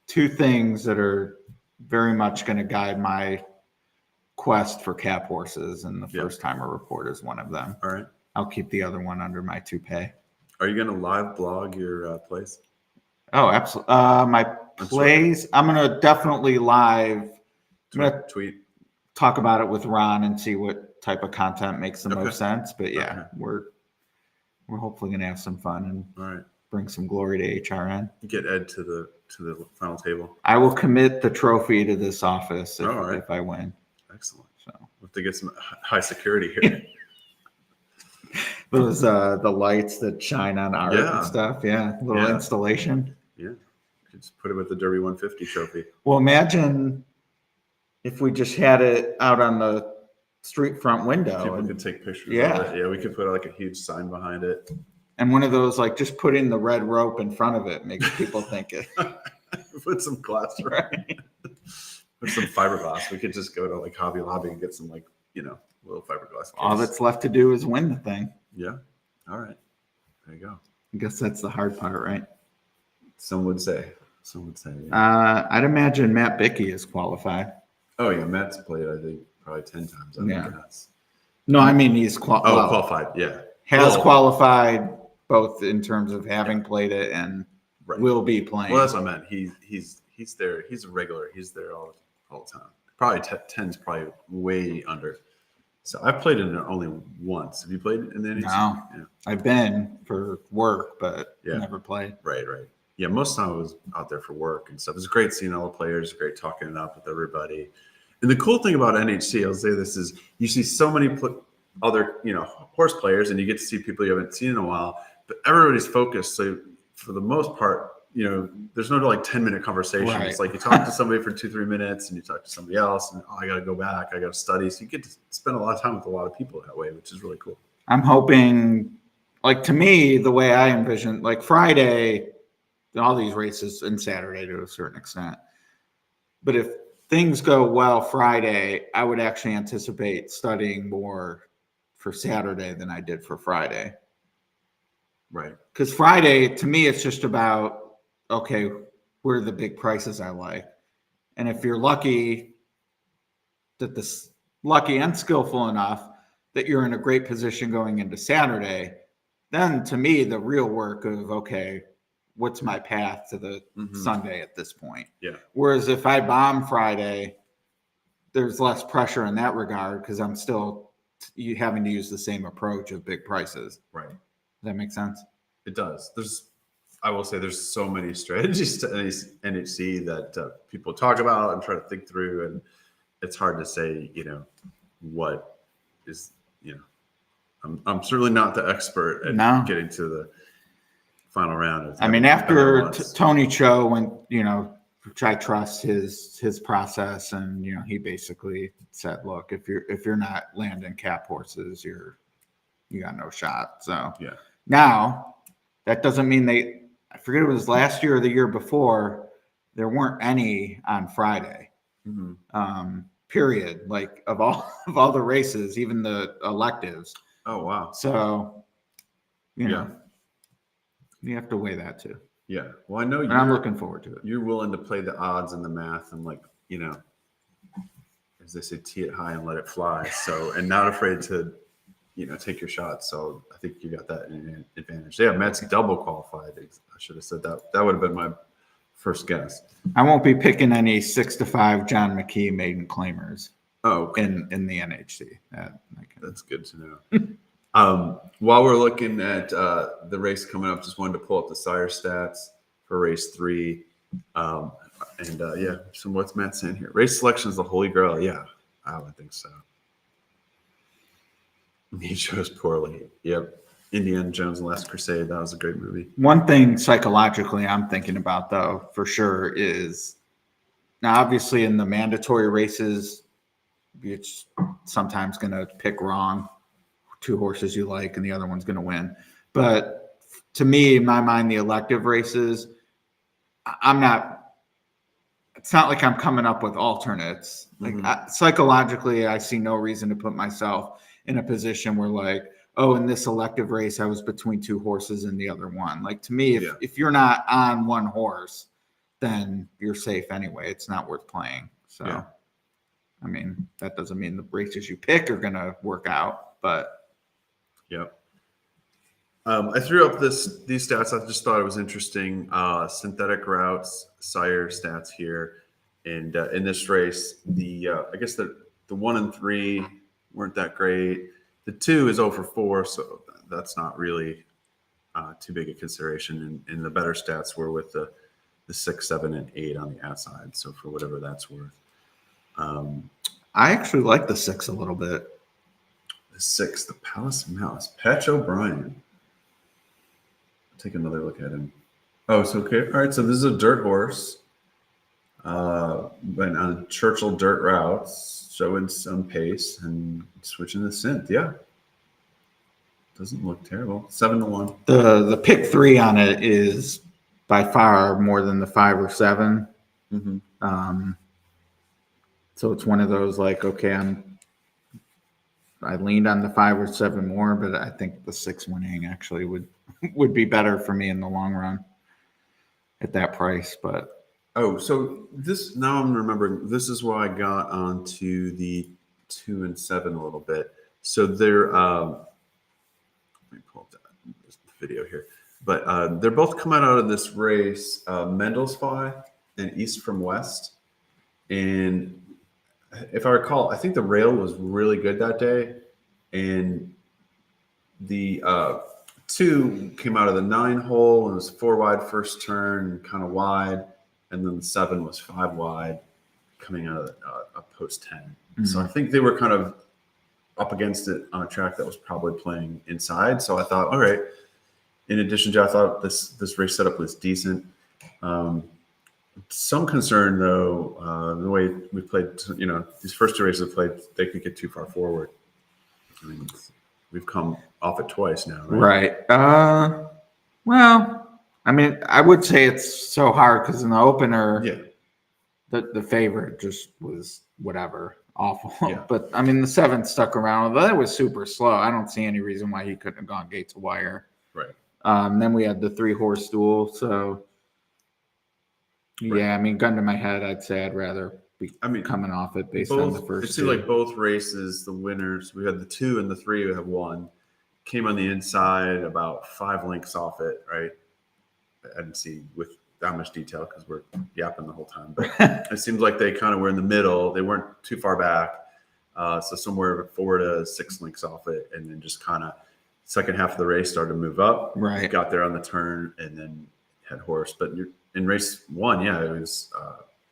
Speaker 2: 2 things that are very much going to guide my quest for cap horses, and the first timer report is one of them.
Speaker 1: All right.
Speaker 2: I'll keep the other one under my toupee.
Speaker 1: Are you going to live blog your plays?
Speaker 2: Oh, absolutely. My plays, I'm going to definitely live.
Speaker 1: Tweet.
Speaker 2: Talk about it with Ron and see what type of content makes the most sense. But yeah, we're hopefully going to have some fun and bring some glory to HRN.
Speaker 1: Get Ed to the final table.
Speaker 2: I will commit the trophy to this office if I win.
Speaker 1: Excellent. So we'll have to get some high security here.
Speaker 2: Those the lights that shine on art and stuff. Yeah, little installation.
Speaker 1: Yeah, just put it with the Derby 150 trophy.
Speaker 2: Well, imagine if we just had it out on the street front window.
Speaker 1: People could take pictures. Of it. Yeah, we could put like a huge sign behind it.
Speaker 2: And one of those, like, just putting the red rope in front of it makes people think it.
Speaker 1: Put some glass, right? Put some fiberglass. We could just go to like Hobby Lobby and get some little fiberglass case.
Speaker 2: All that's left to do is win the thing.
Speaker 1: Yeah. All right. There you go.
Speaker 2: I guess that's the hard part, right?
Speaker 1: Some would say. Yeah.
Speaker 2: I'd imagine Matt Bickey is qualified.
Speaker 1: Oh yeah, Matt's played I think probably 10 times.
Speaker 2: No, I mean he's
Speaker 1: qualified. Yeah.
Speaker 2: Has qualified both in terms of having played it and will be playing.
Speaker 1: Well, that's what I meant. He's there. He's a regular. He's there all the time. Probably 10's probably way under. So I've played in it only once. Have you played in the NHC?
Speaker 2: No. Yeah. I've been for work, but never played.
Speaker 1: Right. Yeah, most of the time I was out there for work and stuff. It was great seeing all the players, great talking it up with everybody. And the cool thing about NHC, I'll say this, is you see so many other, horse players, and you get to see people you haven't seen in a while, but everybody's focused. So for the most part, there's no like 10-minute conversation. Right. It's like you talk to somebody for 2-3 minutes and you talk to somebody else and I got to go back. I got to study. So you get to spend a lot of time with a lot of people that way, which is really cool.
Speaker 2: I'm hoping, like, to me, the way I envision, like Friday, all these races, and Saturday to a certain extent. But if things go well Friday, I would actually anticipate studying more for Saturday than I did for Friday.
Speaker 1: Right.
Speaker 2: Because Friday, to me, it's just about, okay, where are the big prices I like? And if you're lucky and skillful enough that you're in a great position going into Saturday, then to me, the real work of, okay, what's my path to the Sunday at this point?
Speaker 1: Yeah.
Speaker 2: Whereas if I bomb Friday, there's less pressure in that regard because I'm still having to use the same approach of big prices.
Speaker 1: Right.
Speaker 2: Does that make sense?
Speaker 1: It does. I will say there's so many strategies to NHC that people talk about and try to think through, and it's hard to say, what is, I'm certainly not the expert at getting to the final round.
Speaker 2: I mean, after Tony Cho went, I trust his process, and he basically said, look, if you're not landing cap horses, you got no shot. So
Speaker 1: yeah.
Speaker 2: Now that doesn't mean I forget it was last year or the year before, there weren't any on Friday.
Speaker 1: Mm-hmm.
Speaker 2: Period. Like of all the races, even the electives.
Speaker 1: Oh wow.
Speaker 2: So you have to weigh that too.
Speaker 1: Yeah. Well, I know
Speaker 2: I'm looking forward to it.
Speaker 1: You're willing to play the odds and the math and as they say, tee it high and let it fly. So, and not afraid to, take your shots. So I think you got that advantage. Yeah, Matt's double qualified. I should have said that. That would have been my first guess.
Speaker 2: I won't be picking any 6-5 John McKee maiden claimers.
Speaker 1: Oh, okay.
Speaker 2: in the NHC.
Speaker 1: That's good to know. While we're looking at the race coming up, just wanted to pull up the sire stats for race 3. So what's Matt saying here? Race selection is the holy grail. Yeah, I would think so. He chose poorly. Yep. Indiana Jones and the Last Crusade. That was a great movie.
Speaker 2: One thing psychologically I'm thinking about, though, for sure, is now obviously in the mandatory races, you're sometimes going to pick wrong. 2 horses you like and the other one's going to win. But to me, in my mind, the elective races, it's not like I'm coming up with alternates. Like psychologically, I see no reason to put myself in a position where in this elective race, I was between 2 horses and the other one. Like to me, if you're not on one horse, then you're safe anyway. It's not worth playing. So, I mean, that doesn't mean the races you pick are going to work out, but.
Speaker 1: Yep. I threw up these stats. I just thought it was interesting. Synthetic routes, sire stats here, and in this race, I guess the 1 and 3 weren't that great. The 2 is 0 for 4, so that's not really too big a consideration. And the better stats were with the 6, 7, and 8 on the outside. So for whatever that's worth.
Speaker 2: I actually like the 6 a little bit.
Speaker 1: The 6, the Palace Mouse, Patch O'Brien. Take another look at him. Oh, it's okay. All right, so this is a dirt horse. Went on Churchill dirt routes, showing some pace and switching the synth. Yeah. Doesn't look terrible. 7-1.
Speaker 2: The pick 3 on it is by far more than the 5 or 7.
Speaker 1: Mm-hmm.
Speaker 2: So it's one of those I leaned on the 5 or 7 more, but I think the 6 winning actually would be better for me in the long run at that price. But
Speaker 1: so now I'm remembering, this is why I got onto the 2 and 7 a little bit. So they're let me pull up this video here, but they're both coming out of this race, Mendelsfly and East from West, and if I recall, I think the rail was really good that day, and the 2 came out of the 9 hole and was 4 wide first turn, kind of wide, and then the 7 was 5 wide, coming out of a post 10. Mm-hmm. So I think they were kind of up against it on a track that was probably playing inside. So I thought, all right. In addition to, I thought this race setup was decent. Some concern, though, the way we played, these first 2 races we played, they could get too far forward. I mean, we've come off it twice now, right?
Speaker 2: Right. Well, I mean, I would say it's so hard because in the opener, the favorite just was whatever, awful. Yeah. But, I mean, the 7 stuck around. That was super slow. I don't see any reason why he couldn't have gone gate to wire.
Speaker 1: Right.
Speaker 2: Then we had the 3-horse duel, so... Right. Yeah, I mean, gun to my head, I'd say I'd rather be coming off it based on the first.
Speaker 1: It seemed like both races, the winners, we had the 2 and the 3 who have won, came on the inside about 5 lengths off it, right? I didn't see with that much detail because we're yapping the whole time, but it seems like they kind of were in the middle. They weren't too far back, so somewhere 4 to 6 lengths off it, and then just kind of second half of the race started to move up.
Speaker 2: Right.
Speaker 1: Got there on the turn and then had horse. But in race 1, yeah, it was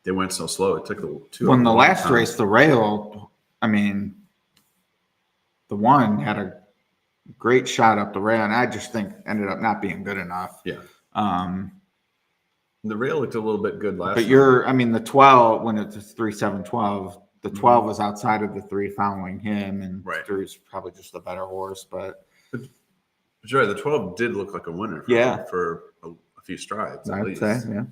Speaker 1: they went so slow. It took the two.
Speaker 2: When the last race, the rail, I mean, the one had a great shot up the rail, and I just think ended up not being good enough.
Speaker 1: Yeah. The rail looked a little bit good last.
Speaker 2: But I mean, the 12 when it's 3-7-12, the 12 was outside of the 3 following him, and 3 is probably just the better horse. But
Speaker 1: you're right, the 12 did look like a winner. For a few strides.
Speaker 2: I'd say, yeah.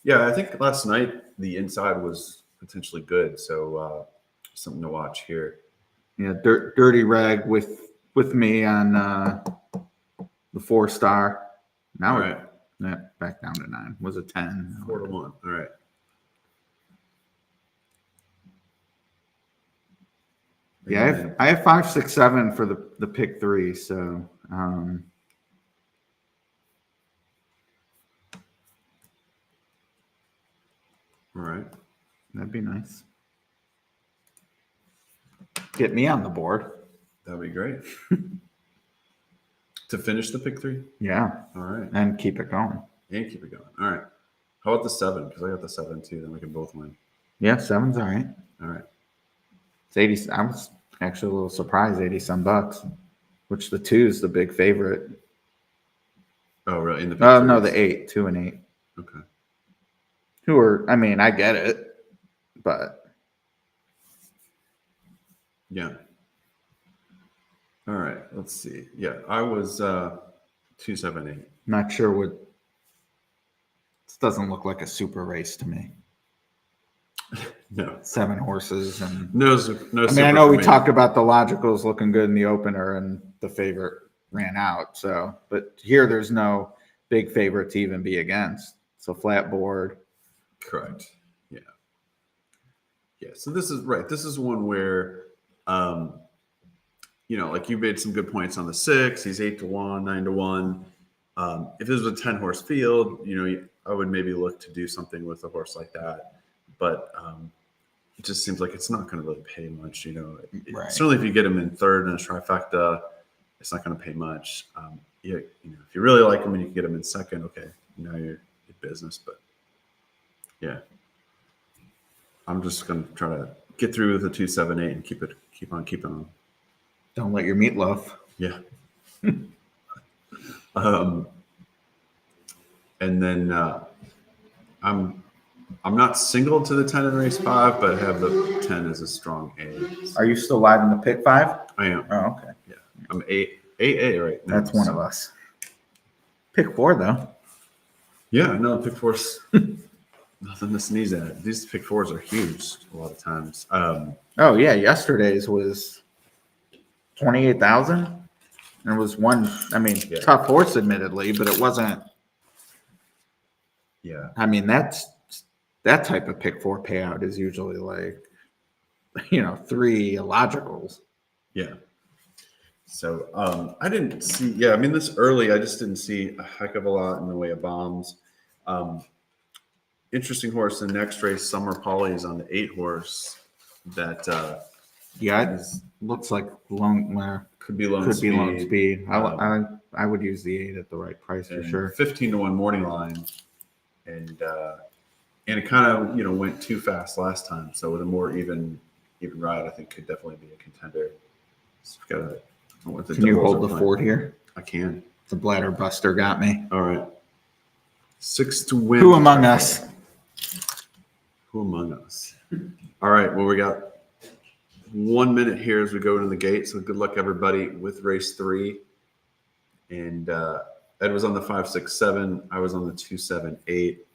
Speaker 1: Yeah, I think last night the inside was potentially good, so something to watch here.
Speaker 2: Yeah, Dirty Reg with me on the 4-star. Now we're back down to 9. Was a 10.
Speaker 1: 4-1. All right.
Speaker 2: Yeah, I have 5, 6, 7 for the pick 3. So
Speaker 1: all right,
Speaker 2: that'd be nice. Get me on the board.
Speaker 1: That'd be great. To finish the pick 3?
Speaker 2: Yeah.
Speaker 1: All right.
Speaker 2: And keep it going.
Speaker 1: And keep it going. All right. How about the 7? Because I got the 7 too. Then we can both win.
Speaker 2: Yeah, 7's all right.
Speaker 1: All right.
Speaker 2: It's 80. I was actually a little surprised, 80 some bucks, which the 2 is the big favorite.
Speaker 1: Oh, really?
Speaker 2: No, the 8, 2 and 8.
Speaker 1: Okay.
Speaker 2: Who are? I mean, I get it, but
Speaker 1: yeah. All right. Let's see. Yeah, I was 2, 7, 8.
Speaker 2: Not sure what. This doesn't look like a super race to me.
Speaker 1: No.
Speaker 2: 7 horses and
Speaker 1: no.
Speaker 2: I mean, I know we talked about the logicals looking good in the opener, and the favorite ran out. So, but here there's no big favorite to even be against. So flat board.
Speaker 1: Correct. Yeah. Yeah. So this is right. This is one where, like you made some good points on the 6. He's 8-1, 9-1. If this was a 10 horse field, I would maybe look to do something with a horse like that. But it just seems like it's not going to really pay much.
Speaker 2: Right.
Speaker 1: Certainly if you get him in third in a trifecta, it's not going to pay much. If you really like him and you can get him in second, okay, now you're in business. But yeah, I'm just going to try to get through with the 2, 7, 8 and keep on keeping on.
Speaker 2: Don't let your meatloaf.
Speaker 1: Yeah. And then I'm not single to the 10 in race 5, but have the 10 as a strong A.
Speaker 2: Are you still live in the pick 5?
Speaker 1: I am.
Speaker 2: Oh, okay.
Speaker 1: Yeah, I'm AA right now.
Speaker 2: That's one of us. Pick 4 though.
Speaker 1: Yeah, no, pick 4's nothing to sneeze at. These pick 4s are huge a lot of times.
Speaker 2: Oh yeah, yesterday's was 28,000, and it was one. I mean, tough horse, admittedly, but it wasn't.
Speaker 1: Yeah.
Speaker 2: I mean, that type of pick 4 payout is usually like, 3 illogicals.
Speaker 1: Yeah. So I didn't see. Yeah, I mean, this early, I just didn't see a heck of a lot in the way of bombs. Interesting horse in the next race, Summer Polly is on the 8 horse. That
Speaker 2: looks like long.
Speaker 1: Could be loan speed.
Speaker 2: I would use the 8 at the right price for sure.
Speaker 1: 15-1 morning line, and it kind of went too fast last time. So with a more even ride, I think could definitely be a contender. So
Speaker 2: Can you hold the fort here?
Speaker 1: I can.
Speaker 2: The bladder buster got me.
Speaker 1: All right. 6 to win.
Speaker 2: Who among us?
Speaker 1: Who among us? All right. Well, we got 1 minute here as we go into the gate. So good luck, everybody, with race 3. And Ed was on the 5, 6, 7. I was on the 2, 7, 8.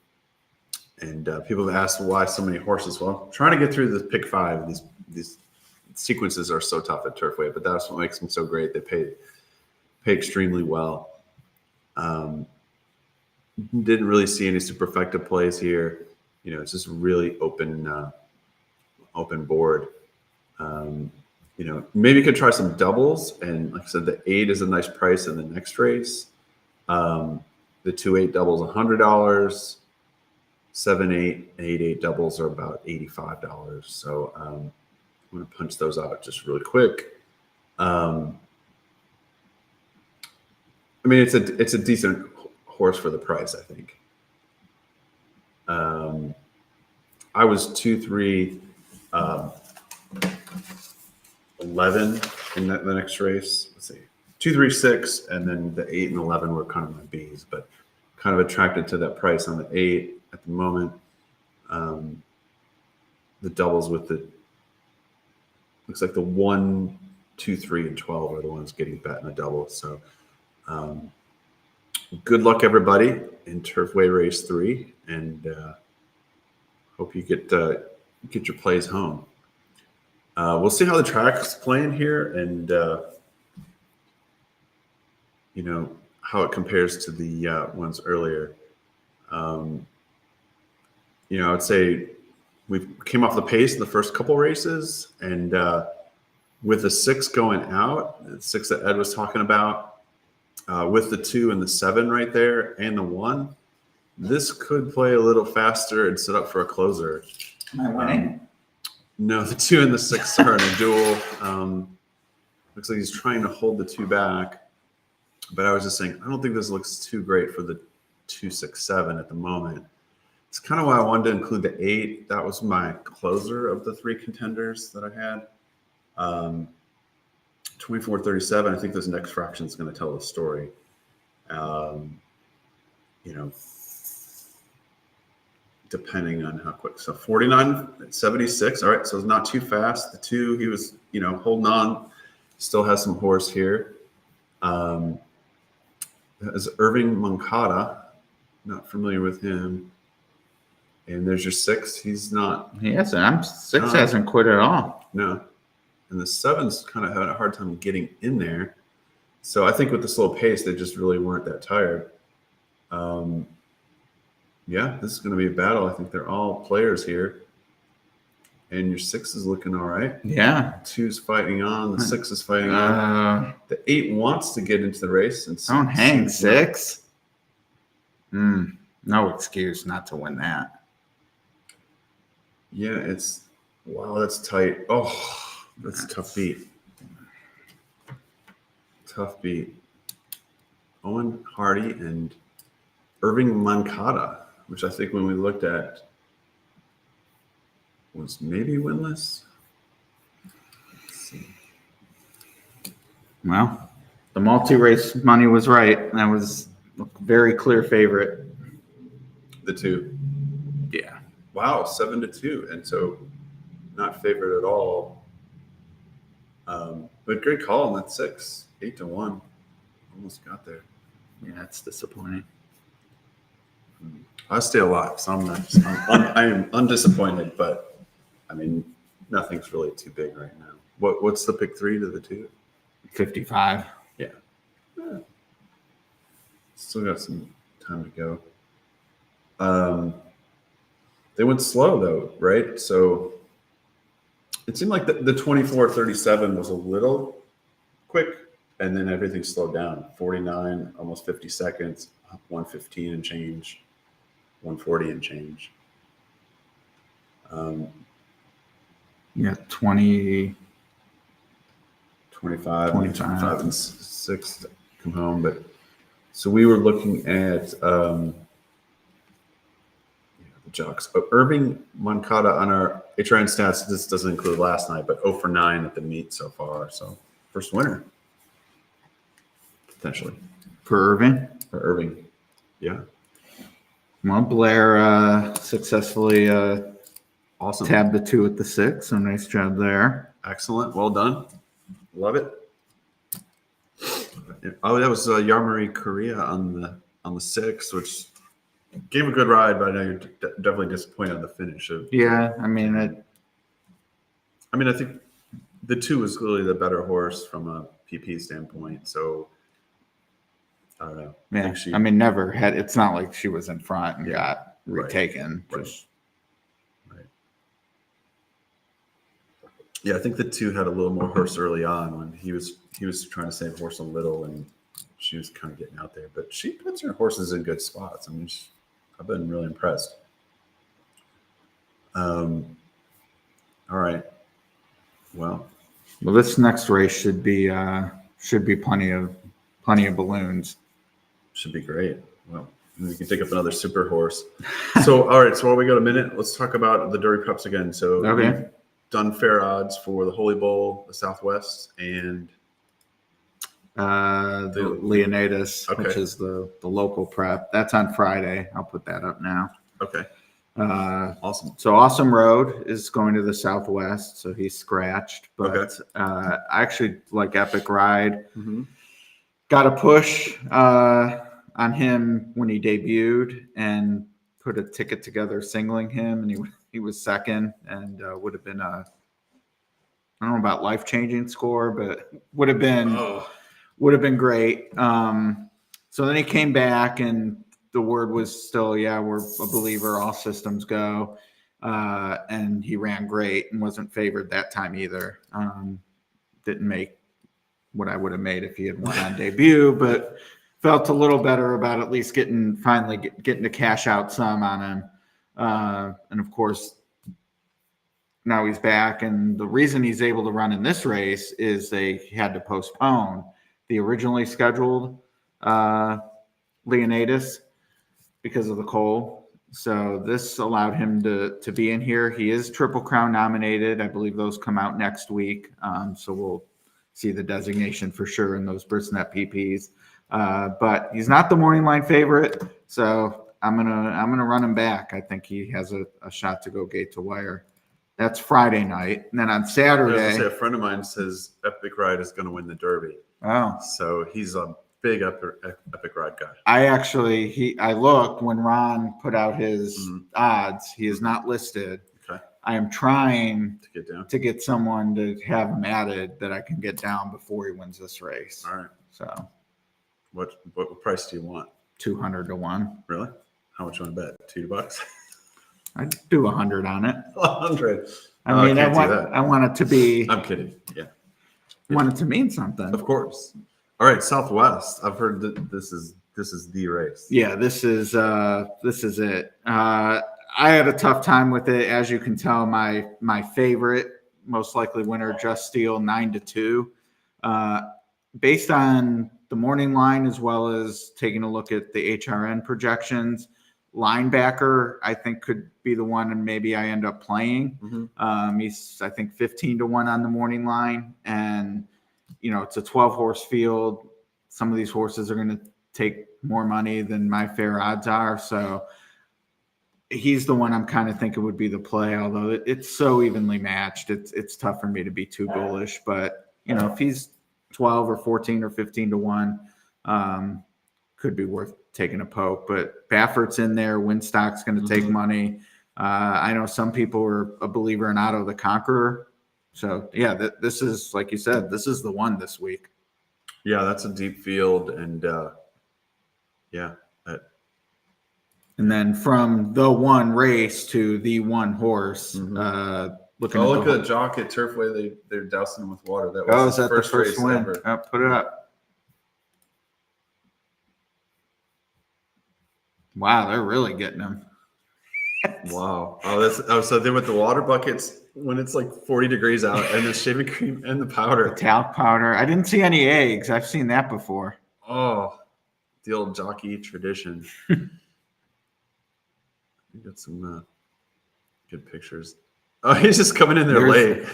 Speaker 1: And people have asked why so many horses. Well, I'm trying to get through the pick 5. These sequences are so tough at Turfway, but that's what makes them so great. They pay extremely well. Didn't really see any Superfecta plays here. It's just really open board. Maybe you could try some doubles. And like I said, the 8 is a nice price in the next race. The 2-8 doubles $100. 7-8, 8-8 doubles are about $85. So I'm going to punch those out just really quick. I mean, it's a decent horse for the price, I think. I was 2, 3, 11 in the next race. Let's see, 2, 3, 6, and then the 8 and 11 were kind of my B's, but kind of attracted to that price on the 8 at the moment. The doubles with the looks like the 1, 2, 3, and 12 are the ones getting bet in the double. So good luck, everybody, in Turfway Race 3, and hope you get your plays home. We'll see how the track's playing here, and how it compares to the ones earlier. I would say we came off the pace in the first couple races, and with the 6 going out, the 6 that Ed was talking about, with the 2 and the 7 right there, and the 1, this could play a little faster and set up for a closer.
Speaker 2: Am I winning?
Speaker 1: No, the 2 and the 6 are in a duel. Looks like he's trying to hold the 2 back, but I was just saying, I don't think this looks too great for the 2, 6, 7 at the moment. It's kind of why I wanted to include the 8. That was my closer of the 3 contenders that I had. 24-37. I think this next fraction is going to tell the story. Depending on how quick. So 49-76. All right, so it's not too fast. The 2, he was, holding on. Still has some horse here. That is Irving Moncada. Not familiar with him. And there's your 6. He's not.
Speaker 2: He hasn't. 6 hasn't quit at all.
Speaker 1: No. And the 7's kind of having a hard time getting in there. So I think with the slow pace, they just really weren't that tired. Yeah, this is going to be a battle. I think they're all players here. And your 6 is looking all right.
Speaker 2: Yeah.
Speaker 1: 2's fighting on. The 6 is fighting on. The 8 wants to get into the race. And
Speaker 2: don't hang 6. No excuse not to win that.
Speaker 1: Yeah, wow, that's tight. Oh, that's a tough beat. Tough beat. Owen Hardy and Irving Moncada, which I think when we looked at was maybe winless. Let's see.
Speaker 2: Well, the multi-race money was right. That was a very clear favorite.
Speaker 1: The 2.
Speaker 2: Yeah.
Speaker 1: Wow, 7-2, and so not favored at all. But great call on that 6, 8-1, almost got there.
Speaker 2: Yeah, that's disappointing.
Speaker 1: I stay alive, so I am undisappointed. But I mean, nothing's really too big right now. What's the pick 3 to the 2?
Speaker 2: 55.
Speaker 1: Yeah. Still got some time to go. They went slow though, right? So it seemed like the 24-37 was a little quick, and then everything slowed down. 49, almost 50 seconds, 115 and change, 140 and change.
Speaker 2: Yeah, 20.
Speaker 1: 25 and 6 to come home. But so we were looking at the jocks. But Irving Moncada on our HRN stats, this doesn't include last night, but 0 for 9 at the meet so far. So first winner, potentially.
Speaker 2: For Irving?
Speaker 1: For Irving, yeah.
Speaker 2: Well, Blair successfully
Speaker 1: Awesome.
Speaker 2: tabbed the 2 at the 6, so nice job there.
Speaker 1: Excellent. Well done. Love it. Oh, that was Yarmari Korea on the 6, which gave a good ride, but I know you're definitely disappointed on the finish.
Speaker 2: Yeah, I mean,
Speaker 1: I think the 2 was clearly the better horse from a PP standpoint. So I don't know.
Speaker 2: Yeah, I mean, never had. It's not like she was in front and got retaken.
Speaker 1: Right. Yeah, I think the 2 had a little more horse early on when he was trying to save horse a little, and she was kind of getting out there. But she puts her horses in good spots. I mean, I've been really impressed. All right. Well,
Speaker 2: this next race should be plenty of balloons.
Speaker 1: Should be great. Well, we can take up another super horse. So, all right. So while we got a minute, let's talk about the Derby Cups again. So we've done fair odds for the Holy Bowl, the Southwest, and
Speaker 2: the Leonatus, which is the local prep. That's on Friday. I'll put that up now.
Speaker 1: Okay. Awesome.
Speaker 2: So Awesome Road is going to the Southwest, so he's scratched. But I actually like Epic Ride.
Speaker 1: Mm-hmm.
Speaker 2: Got a push on him when he debuted and put a ticket together singling him, and he was second and would have been I don't know about life-changing score, but would have been great. So then he came back, and the word was still, we're a believer, all systems go. And he ran great and wasn't favored that time either. Didn't make what I would have made if he had won on debut, but felt a little better about at least finally getting to cash out some on him. And of course, now he's back. And the reason he's able to run in this race is they had to postpone the originally scheduled Leonatus because of the cold. So this allowed him to be in here. He is Triple Crown nominated. I believe those come out next week. So we'll see the designation for sure in those Brisnet PPs. But he's not the morning line favorite. So I'm gonna run him back. I think he has a shot to go gate to wire. That's Friday night. And then on Saturday,
Speaker 1: a friend of mine says Epic Ride is going to win the Derby.
Speaker 2: Oh,
Speaker 1: so he's a big Epic Ride guy.
Speaker 2: I looked when Ron put out his odds. He is not listed.
Speaker 1: Okay.
Speaker 2: I am trying
Speaker 1: to
Speaker 2: get someone to have him added that I can get down before he wins this race.
Speaker 1: All right.
Speaker 2: So
Speaker 1: what price do you want?
Speaker 2: 200 to 1.
Speaker 1: Really? How much you want to bet? $2?
Speaker 2: I'd do 100 on it.
Speaker 1: 100.
Speaker 2: I mean, I want it to be.
Speaker 1: I'm kidding. Yeah.
Speaker 2: I want it to mean something.
Speaker 1: Of course. All right, Southwest. I've heard that this is the race.
Speaker 2: Yeah, this is it. I had a tough time with it, as you can tell. My favorite, most likely winner, Just Steel, 9-2. Based on the morning line as well as taking a look at the HRN projections, linebacker I think could be the one, and maybe I end up playing.
Speaker 1: Mm-hmm.
Speaker 2: He's I think 15 to 1 on the morning line, and it's a 12 horse field. Some of these horses are going to take more money than my fair odds are, so he's the one I'm kind of thinking would be the play. Although it's so evenly matched, it's tough for me to be too bullish. But if he's 12 or 14 or 15 to 1, could be worth taking a poke. But Baffert's in there. Winstock's going to take money. I know some people are a believer in Otto the Conqueror. So, this is, like you said, this is the one this week.
Speaker 1: Yeah, that's a deep field. And,
Speaker 2: and then from the one race to the one horse,
Speaker 1: look at
Speaker 2: the
Speaker 1: Jockey at Turfway. They're dousing him with water. That was
Speaker 2: the first win.
Speaker 1: Ever.
Speaker 2: Put it up. Wow, they're really getting them.
Speaker 1: Wow. So they with the water buckets when it's like 40 degrees out, and the shaving cream and the powder.
Speaker 2: The talc powder. I didn't see any eggs. I've seen that before.
Speaker 1: Oh, the old Jockey tradition. You got some good pictures. Oh, he's just coming in there late.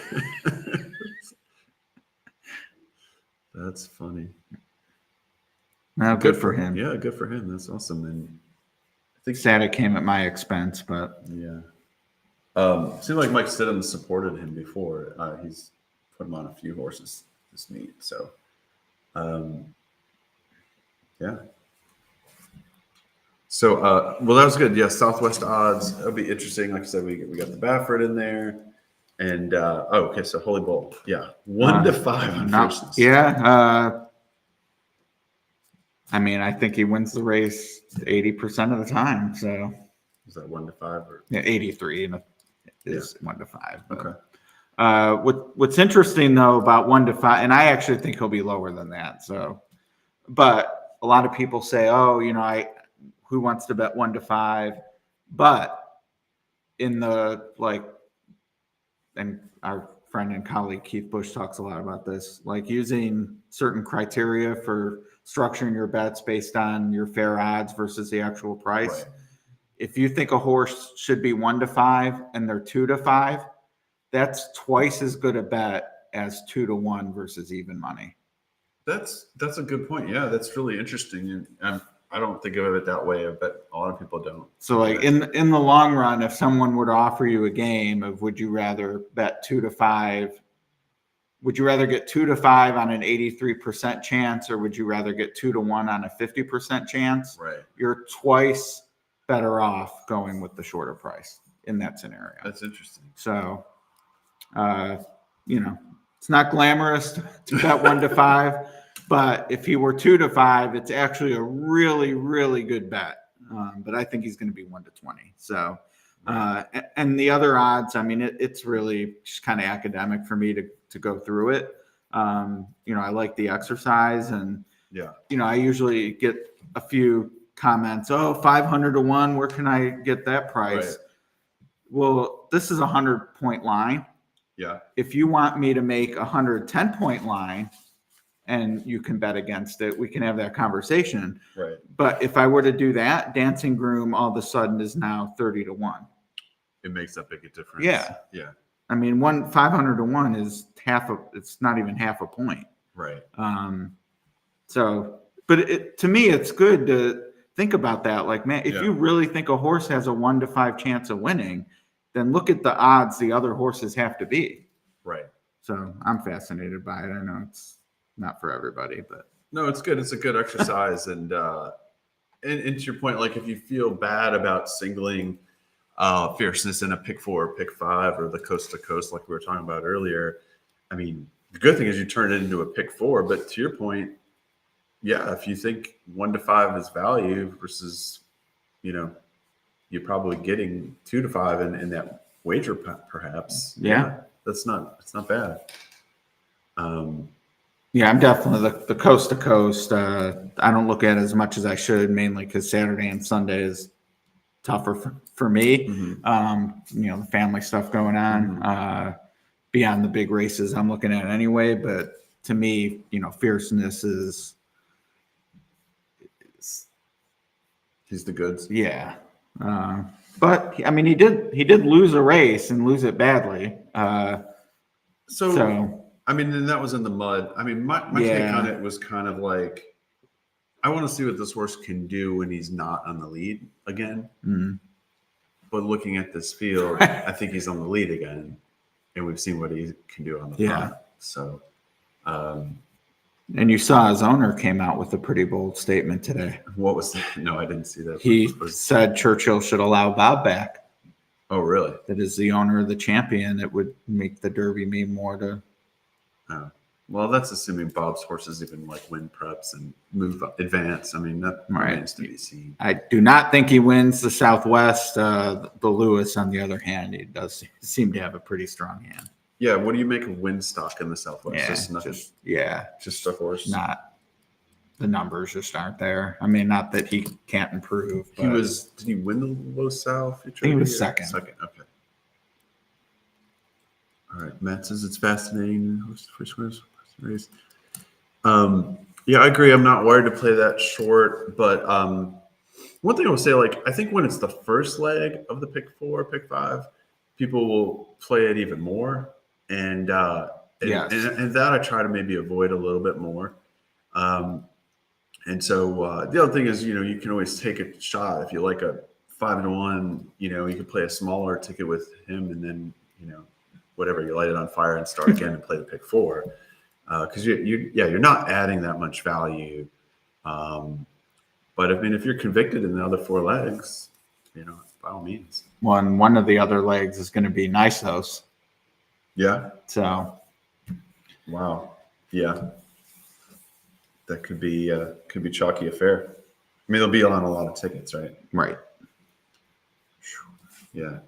Speaker 1: That's funny.
Speaker 2: Well, good for him.
Speaker 1: Yeah, good for him. That's awesome. And
Speaker 2: I think sad it came at my expense, but
Speaker 1: yeah. Seemed like Mike Stidham supported him before. He's put him on a few horses this meet. So, yeah. So, well, that was good. Yeah, Southwest odds. That'll be interesting. Like I said, we got the Baffert in there. And, okay, so Holy Bowl. Yeah, 1-5 on fierceness.
Speaker 2: Yeah. I mean, I think he wins the race 80% of the time. So
Speaker 1: is that 1-5 or
Speaker 2: 83 is 1-5.
Speaker 1: Okay.
Speaker 2: What's interesting though about 1-5, and I actually think he'll be lower than that. So, but a lot of people say, oh, who wants to bet 1-5? But in the and our friend and colleague Keith Bush talks a lot about this, like using certain criteria for structuring your bets based on your fair odds versus the actual price.
Speaker 1: Right.
Speaker 2: If you think a horse should be 1-5 and they're 2-5, that's twice as good a bet as 2-1 versus even money.
Speaker 1: That's a good point. Yeah, that's really interesting. And I don't think of it that way. I bet a lot of people don't.
Speaker 2: So like in the long run, if someone were to offer you a game of would you rather bet 2-5, would you rather get 2-5 on an 83% chance, or would you rather get 2-1 on a 50% chance?
Speaker 1: Right.
Speaker 2: You're twice better off going with the shorter price in that scenario.
Speaker 1: That's interesting.
Speaker 2: So, it's not glamorous to bet 1-5, but if he were 2-5, it's actually a really, really good bet. But I think he's going to be 1-20. So, and the other odds, I mean, it's really just kind of academic for me to go through it. I like the exercise, and I usually get a few comments. Oh, 500-1. Where can I get that price?
Speaker 1: Right.
Speaker 2: Well, this is a 100-point line.
Speaker 1: Yeah.
Speaker 2: If you want me to make a 110-point line and you can bet against it, we can have that conversation.
Speaker 1: Right.
Speaker 2: But if I were to do that, Dancing Groom all of a sudden is now 30-1.
Speaker 1: It makes that big a difference.
Speaker 2: Yeah.
Speaker 1: Yeah.
Speaker 2: I mean, 500-1 is it's not even half a point.
Speaker 1: Right.
Speaker 2: But to me, it's good to think about that. Like, man, if you really think a horse has a 1-5 chance of winning, then look at the odds the other horses have to be.
Speaker 1: Right.
Speaker 2: So I'm fascinated by it. I know it's not for everybody, but
Speaker 1: no, it's good. It's a good exercise. And to your point, like if you feel bad about singling fierceness in a pick 4, pick 5, or the coast to coast, like we were talking about earlier, I mean, the good thing is you turn it into a pick 4, but to your point, if you think 1-5 is value versus, you're probably getting 2-5 in that wager, perhaps. It's not bad.
Speaker 2: I'm definitely the coast to coast. I don't look at it as much as I should, mainly because Saturday and Sunday is tougher for me. Mm-hmm. The family stuff going on. Mm-hmm. Beyond the big races I'm looking at anyway, but to me, fierceness is
Speaker 1: he's the goods.
Speaker 2: Yeah. But I mean, he did lose a race and lose it badly. So
Speaker 1: I mean, and that was in the mud. I mean, my take on it was kind of like, I want to see what this horse can do when he's not on the lead again. Mm-hmm. But looking at this field, I think he's on the lead again, and we've seen what he can do on the front. So,
Speaker 2: and you saw his owner came out with a pretty bold statement today.
Speaker 1: What was that? No, I didn't see that.
Speaker 2: He said Churchill should allow Bob back.
Speaker 1: Oh, really?
Speaker 2: That is the owner of the champion. It would make the Derby mean more to.
Speaker 1: Oh, well, that's assuming Bob's horses even win preps and advance. I mean, that remains to be seen.
Speaker 2: I do not think he wins the Southwest. The Lewis, on the other hand, he does seem to have a pretty strong hand.
Speaker 1: Yeah, what do you make of Winstock in the Southwest?
Speaker 2: Yeah,
Speaker 1: just nothing. Just a horse.
Speaker 2: Not the numbers just aren't there. I mean, not that he can't improve. But
Speaker 1: did he win the Low South?
Speaker 2: He was second.
Speaker 1: Second, okay. All right, Matt says it's fascinating. Race. I agree. I'm not worried to play that short, but one thing I will say, I think when it's the first leg of the pick 4, pick 5, people will play it even more, and that I try to maybe avoid a little bit more. And so the other thing is, you can always take a shot if you like a 5-1. You can play a smaller ticket with him, and then whatever, you light it on fire and start again and play the pick 4. Because you're not adding that much value, but I mean, if you're convicted in the other 4 legs, by all means.
Speaker 2: One of the other legs is going to be Nisos.
Speaker 1: Yeah.
Speaker 2: So.
Speaker 1: Wow. Yeah. That could be chalky affair. I mean, they'll be on a lot of tickets, right?
Speaker 2: Right.
Speaker 1: Yeah.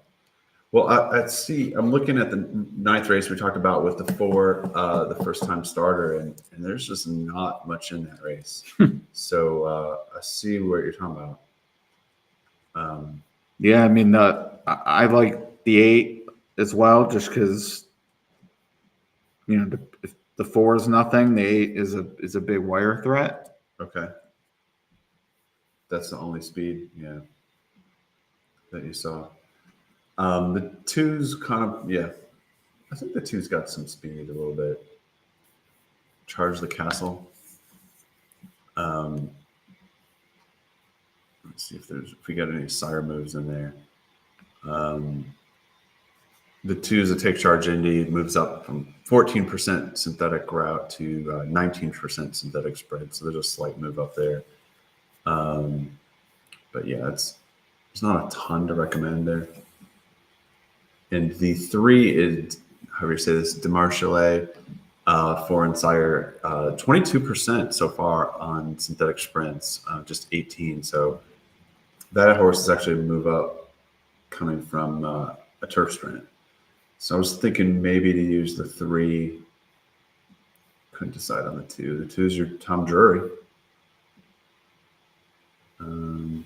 Speaker 1: Well, I see. I'm looking at the 9th race we talked about with the 4, the first-time starter, and there's just not much in that race. So I see what you're talking about.
Speaker 2: I mean, I like the 8 as well, just because if the 4 is nothing, the 8 is a big wire threat.
Speaker 1: Okay. That's the only speed, that you saw. The 2's kind of, I think the 2's got some speed a little bit. Charge the castle. Let's see if we got any sire moves in there. The 2's a take charge Indy, moves up from 14% synthetic route to 19% synthetic spread. So there's a slight move up there. But yeah, there's not a ton to recommend there. And the 3 is, however you say this, Demarchale, foreign sire, 22% so far on synthetic sprints, just 18. So that horse is actually a move up coming from a turf sprint. So I was thinking maybe to use the 3. Couldn't decide on the 2. The 2 is your Tom Drury. And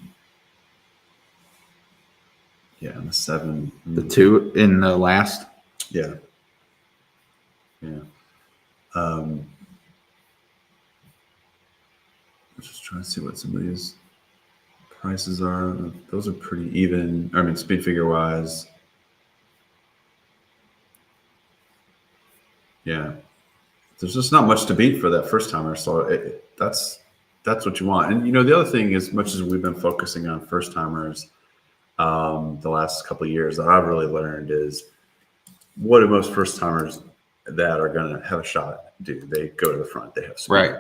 Speaker 1: the 7.
Speaker 2: The 2 in the last.
Speaker 1: Yeah. I'm just trying to see what some of these prices are. Those are pretty even. I mean, speed figure wise. Yeah. There's just not much to beat for that first timer. So that's what you want. And, the other thing, as much as we've been focusing on first timers the last couple of years, that I've really learned is, what do most first timers that are going to have a shot do? They go to the front. They have speed,
Speaker 2: right.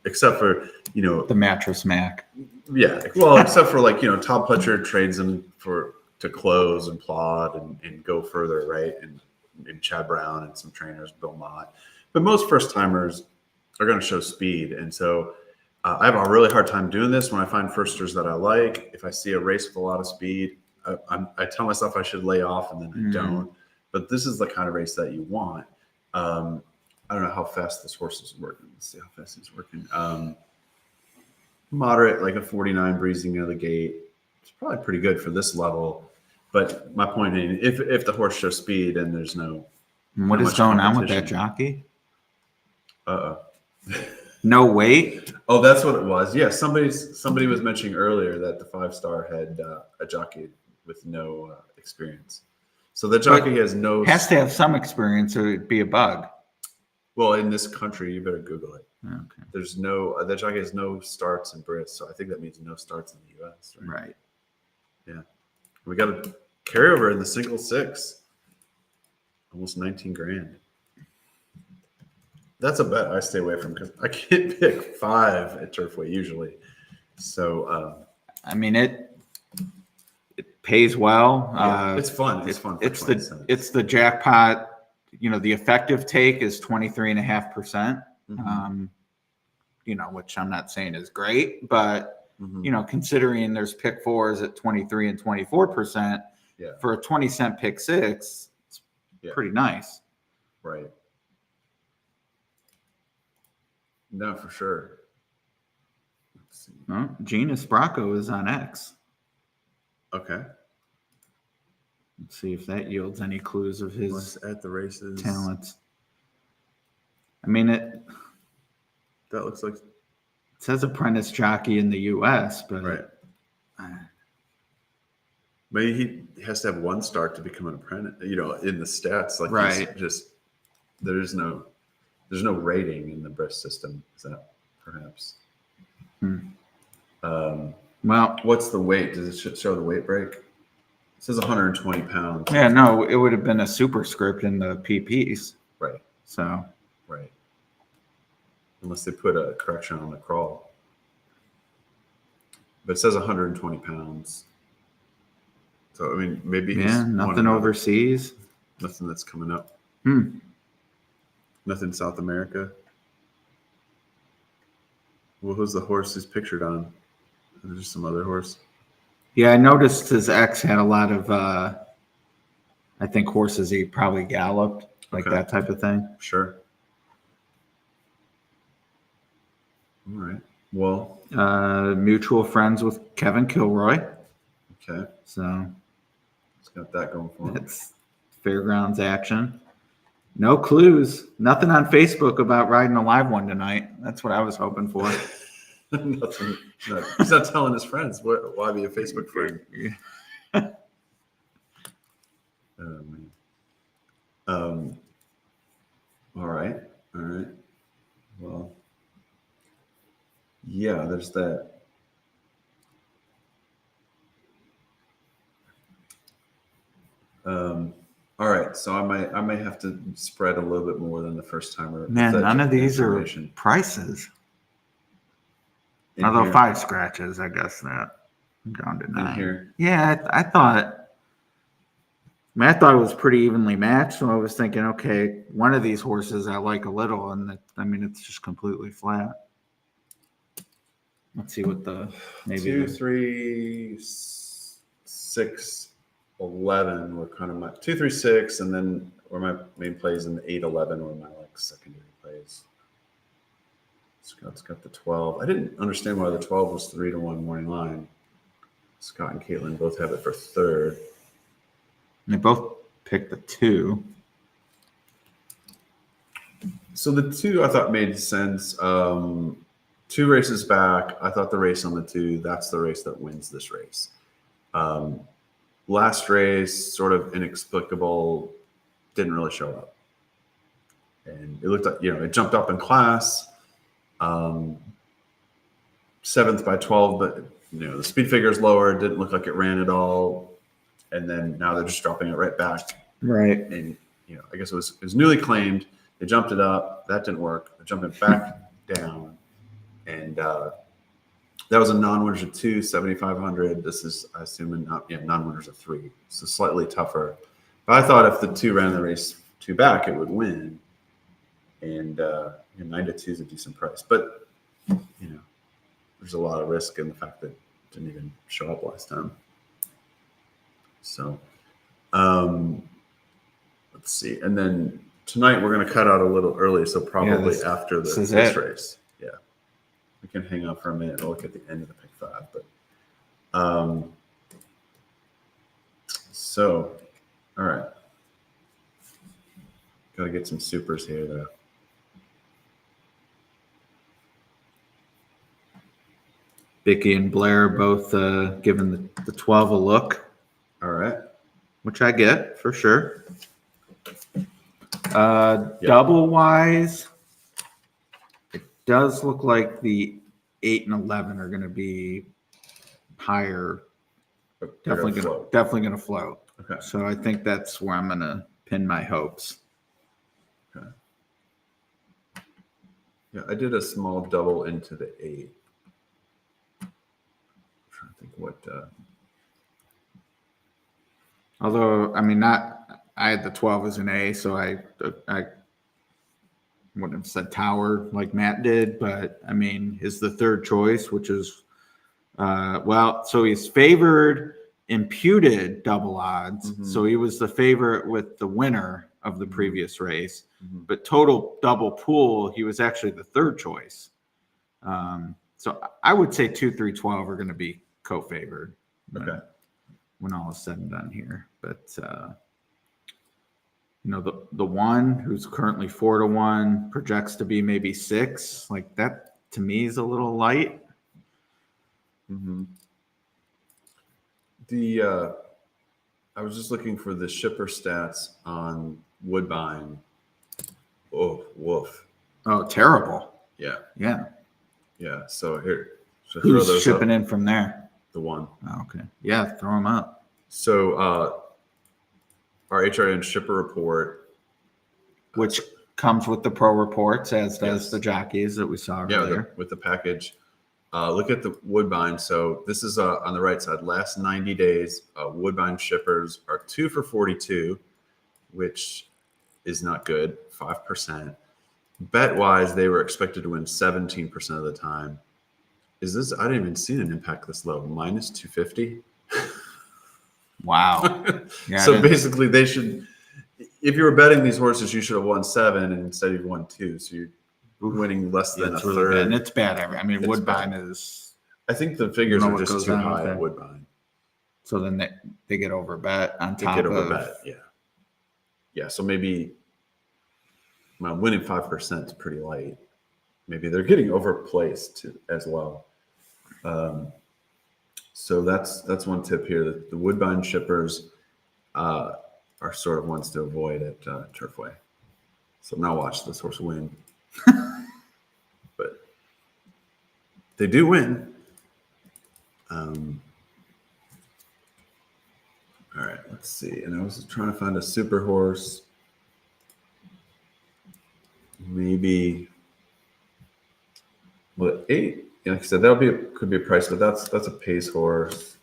Speaker 1: Except for,
Speaker 2: the mattress Mac.
Speaker 1: Yeah. Well, except for Todd Pletcher trades them to close and plod and go further. Right. And Chad Brown and some trainers, Bill Mott. But most first timers are going to show speed. And so I have a really hard time doing this when I find firsters that I like. If I see a race with a lot of speed, I tell myself I should lay off, and then I don't. But this is the kind of race that you want. I don't know how fast this horse is working. Let's see how fast he's working. Moderate, like a 49 breezing out of the gate. It's probably pretty good for this level. But my point being, if the horse shows speed and there's no.
Speaker 2: What is going on with that jockey?
Speaker 1: No
Speaker 2: weight?
Speaker 1: Oh, that's what it was. Yeah, somebody was mentioning earlier that the 5-star had a jockey with no experience. So the jockey has
Speaker 2: to have some experience or it'd be a bug.
Speaker 1: Well, in this country, you better Google it.
Speaker 2: Okay.
Speaker 1: There's the jockey has no starts in Brits, so I think that means no starts in the US.
Speaker 2: Right.
Speaker 1: Yeah. We got a carryover in the single 6. Almost 19 grand. That's a bet I stay away from because I can't pick 5 at Turfway usually. So,
Speaker 2: I mean, it pays well.
Speaker 1: It's fun. It's fun.
Speaker 2: It's the jackpot. The effective take is 23.5%. Which I'm not saying is great, but considering there's pick 4s at 23 and 24%, for a 20-cent pick 6, it's pretty nice.
Speaker 1: Right. No, for sure. Let's see.
Speaker 2: Oh, Genus Bracco is on X.
Speaker 1: Okay.
Speaker 2: Let's see if that yields any clues of his
Speaker 1: at the races
Speaker 2: talents. I mean,
Speaker 1: that looks like
Speaker 2: it says apprentice jockey in the U.S., but
Speaker 1: right. Maybe he has to have 1 start to become an apprentice. In the stats, like
Speaker 2: right.
Speaker 1: Just there's no rating in the Brist system. Is that perhaps?
Speaker 2: Well,
Speaker 1: what's the weight? Does it show the weight break? It says 120 pounds.
Speaker 2: Yeah, no, it would have been a superscript in the PPs.
Speaker 1: Right.
Speaker 2: So.
Speaker 1: Right. Unless they put a correction on the crawl. But it says 120 pounds. So, I mean, maybe he's
Speaker 2: nothing overseas.
Speaker 1: Nothing that's coming up. Nothing South America. Well, who's the horse he's pictured on? There's just some other horse.
Speaker 2: Yeah, I noticed his ex had a lot of, I think, horses he probably galloped, like that type of thing.
Speaker 1: Sure. All right. Well.
Speaker 2: Mutual friends with Kevin Kilroy.
Speaker 1: Okay.
Speaker 2: So.
Speaker 1: It's got that going for him.
Speaker 2: It's fairgrounds action. No clues. Nothing on Facebook about riding a live one tonight. That's what I was hoping for.
Speaker 1: Nothing. No, he's not telling his friends. Why be a Facebook friend? Oh, man. All right. Well, yeah, there's that. All right, so I might have to spread a little bit more than the first timer.
Speaker 2: Man, none of these are prices. Although 5 scratches, I guess that down to 9.
Speaker 1: Here.
Speaker 2: Yeah, I thought it was pretty evenly matched. So I was thinking, okay, one of these horses I like a little, and it's just completely flat. Let's see what the maybe
Speaker 1: 2, 3, 6, 11 were kind of my 2, 3, 6, and then were my main plays, and the 8, 11 were my secondary plays. Scott's got the 12. I didn't understand why the 12 was 3-1 morning line. Scott and Caitlin both have it for third.
Speaker 2: They both picked the 2.
Speaker 1: So the 2 I thought made sense. 2 races back, I thought the race on the 2, that's the race that wins this race. Last race, sort of inexplicable, didn't really show up. And it looked like, it jumped up in class. 7th by 12, but the speed figure is lower. It didn't look like it ran at all. And then now they're just dropping it right back.
Speaker 2: Right.
Speaker 1: And I guess it was newly claimed. They jumped it up. That didn't work. They jumped it back down. And that was a non-winners of 2, 7,500. This is, I assume, non-winners of 3. So slightly tougher. But I thought if the 2 ran the race 2 back, it would win. And 9-2 is a decent price. But there's a lot of risk in the fact that it didn't even show up last time. So let's see. And then tonight we're going to cut out a little early, so probably after this race. Yeah. We can hang out for a minute and look at the end of the pick 5. But so all right. Gotta get some supers here though.
Speaker 2: Vicky and Blair both giving the 12 a look.
Speaker 1: All right.
Speaker 2: Which I get for sure. Double wise, it does look like the 8 and 11 are going to be higher. Definitely going to float.
Speaker 1: Okay.
Speaker 2: So I think that's where I'm going to pin my hopes.
Speaker 1: Okay. Yeah, I did a small double into the 8. I'm trying to think what.
Speaker 2: Although, I had the 12 as an A, so I wouldn't have said Tower like Matt did, but is the third choice, which is, so he's favored imputed double odds. Mm-hmm. So he was the favorite with the winner of the previous race, but total double pool, he was actually the third choice. So I would say 2, 3, 12 are going to be co-favored.
Speaker 1: Okay.
Speaker 2: When all is said and done here, but the one who's currently 4-1 projects to be maybe 6. Like that to me is a little light.
Speaker 1: Mm-hmm. I was just looking for the shipper stats on Woodbine. Oh, woof!
Speaker 2: Oh, terrible.
Speaker 1: Yeah. So here,
Speaker 2: who's shipping in from there?
Speaker 1: The one.
Speaker 2: Oh, okay. Yeah, throw them up.
Speaker 1: So our HRN shipper report,
Speaker 2: which comes with the pro reports, as does the jockeys that we saw earlier.
Speaker 1: Yeah, with the package. Look at the Woodbine. So this is on the right side. Last 90 days, Woodbine shippers are 2 for 42, which is not good. 5%. Bet wise, they were expected to win 17% of the time. I didn't even see an impact this low. Minus 250.
Speaker 2: Wow. Yeah,
Speaker 1: so basically they should, if you were betting these horses, you should have won 7 and instead you've won 2. So you're winning less than a
Speaker 2: really
Speaker 1: third.
Speaker 2: Bad. And it's bad. Woodbine is.
Speaker 1: I think the figures are just too high at Woodbine.
Speaker 2: So then they get over bet on top of.
Speaker 1: They get over bet, yeah. Yeah, so maybe Well, winning 5% is pretty light. Maybe they're getting overplaced as well. So that's one tip here. The Woodbine shippers are sort of ones to avoid at Turfway. So now watch this horse win. But they do win. All right, let's see. And I was trying to find a super horse. Maybe, well, 8. Like I said, could be a price, but that's a pace horse.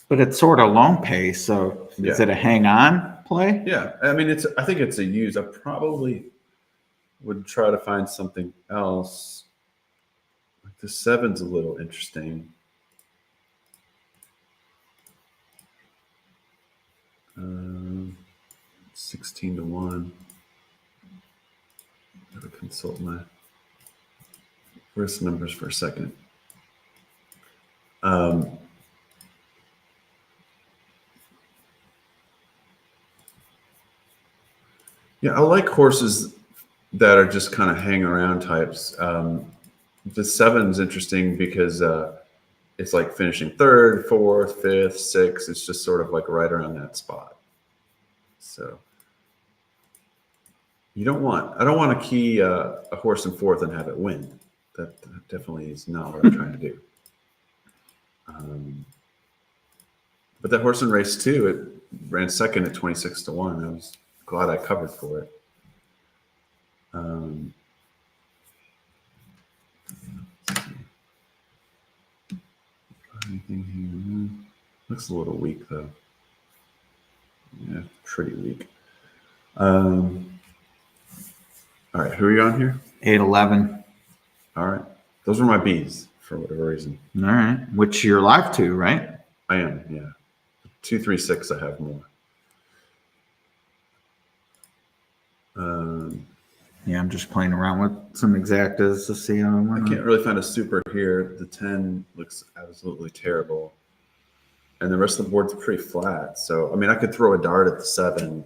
Speaker 2: But it's sort of long pace, so is it a hang on play?
Speaker 1: Yeah, I mean I think it's a use. I probably would try to find something else. Like the 7's a little interesting. 16 to 1. Gotta consult my wrist numbers for a second. Yeah, I like horses that are just kind of hang around types. The 7's interesting because it's like finishing 3rd, 4th, 5th, 6th. It's just sort of like right around that spot. So I don't want to key a horse in 4th and have it win. That definitely is not what I'm trying to do. But that horse in race 2, it ran 2nd at 26 to 1. I was glad I covered for it. Anything here? Looks a little weak though. Yeah, pretty weak. All right, who are you on here?
Speaker 2: 8-11.
Speaker 1: All right, those were my B's for whatever reason.
Speaker 2: All right, which you're live to, right?
Speaker 1: I am, yeah. 2, 3, 6. I have more.
Speaker 2: Yeah, I'm just playing around with some exactas to see how
Speaker 1: I can't really find a super here. The 10 looks absolutely terrible. And the rest of the board's pretty flat. So, I mean, I could throw a dart at the 7,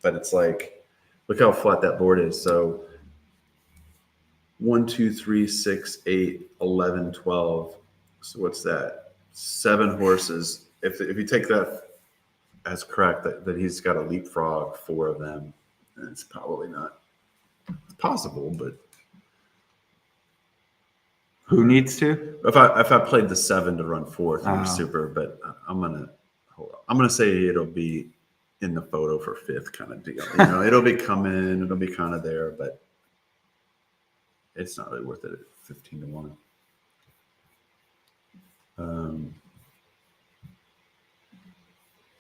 Speaker 1: but it's like, look how flat that board is. So 1, 2, 3, 6, 8, 11, 12. So what's that? 7 horses. If you take that as correct, that he's got a leapfrog 4 of them, it's probably not. It's possible, but
Speaker 2: who needs to?
Speaker 1: If I played the 7 to run 4th, you're super. But I'm gonna say it'll be in the photo for 5th kind of deal. You know, it'll be coming, it'll be kind of there, but it's not really worth it at 15 to 1.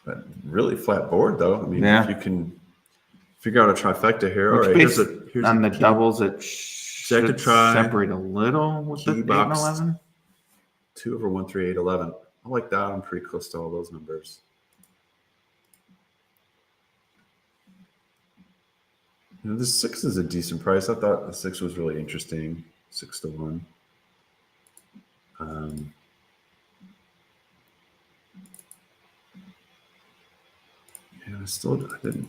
Speaker 1: But really flat board though. I mean, if you can figure out a trifecta here. All right, here's
Speaker 2: on the doubles. It should
Speaker 1: try
Speaker 2: separate a little with the 8 and 11.
Speaker 1: 2 over 1, 3, 8, 11. I like that. I'm pretty close to all those numbers. You know, this 6 is a decent price. I thought the 6 was really interesting. 6 to 1. Yeah, I didn't.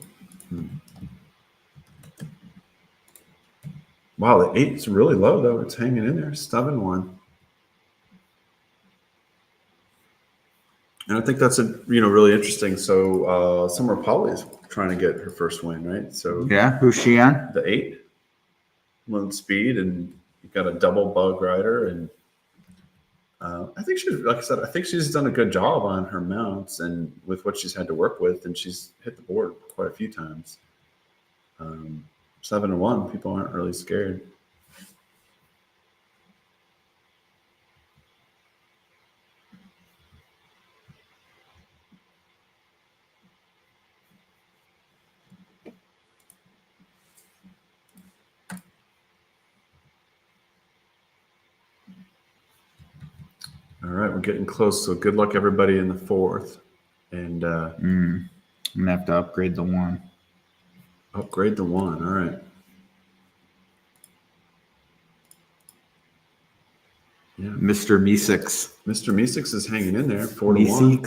Speaker 1: Wow, the 8 is really low though. It's hanging in there. 7-1. And I think that's really interesting. So Summer Polly is trying to get her first win, right? So
Speaker 2: yeah, who's she on?
Speaker 1: The 8, low speed, and you've got a double bug rider, and I think she's done a good job on her mounts and with what she's had to work with, and she's hit the board quite a few times. 7-1, people aren't really scared. All right, we're getting close. So good luck, everybody, in the 4th. And
Speaker 2: I'm gonna have to upgrade the 1.
Speaker 1: Upgrade the 1. All right. Yeah.
Speaker 2: Mr. Meeseeks.
Speaker 1: Mr. Meeseeks is hanging in there. 4 to 1.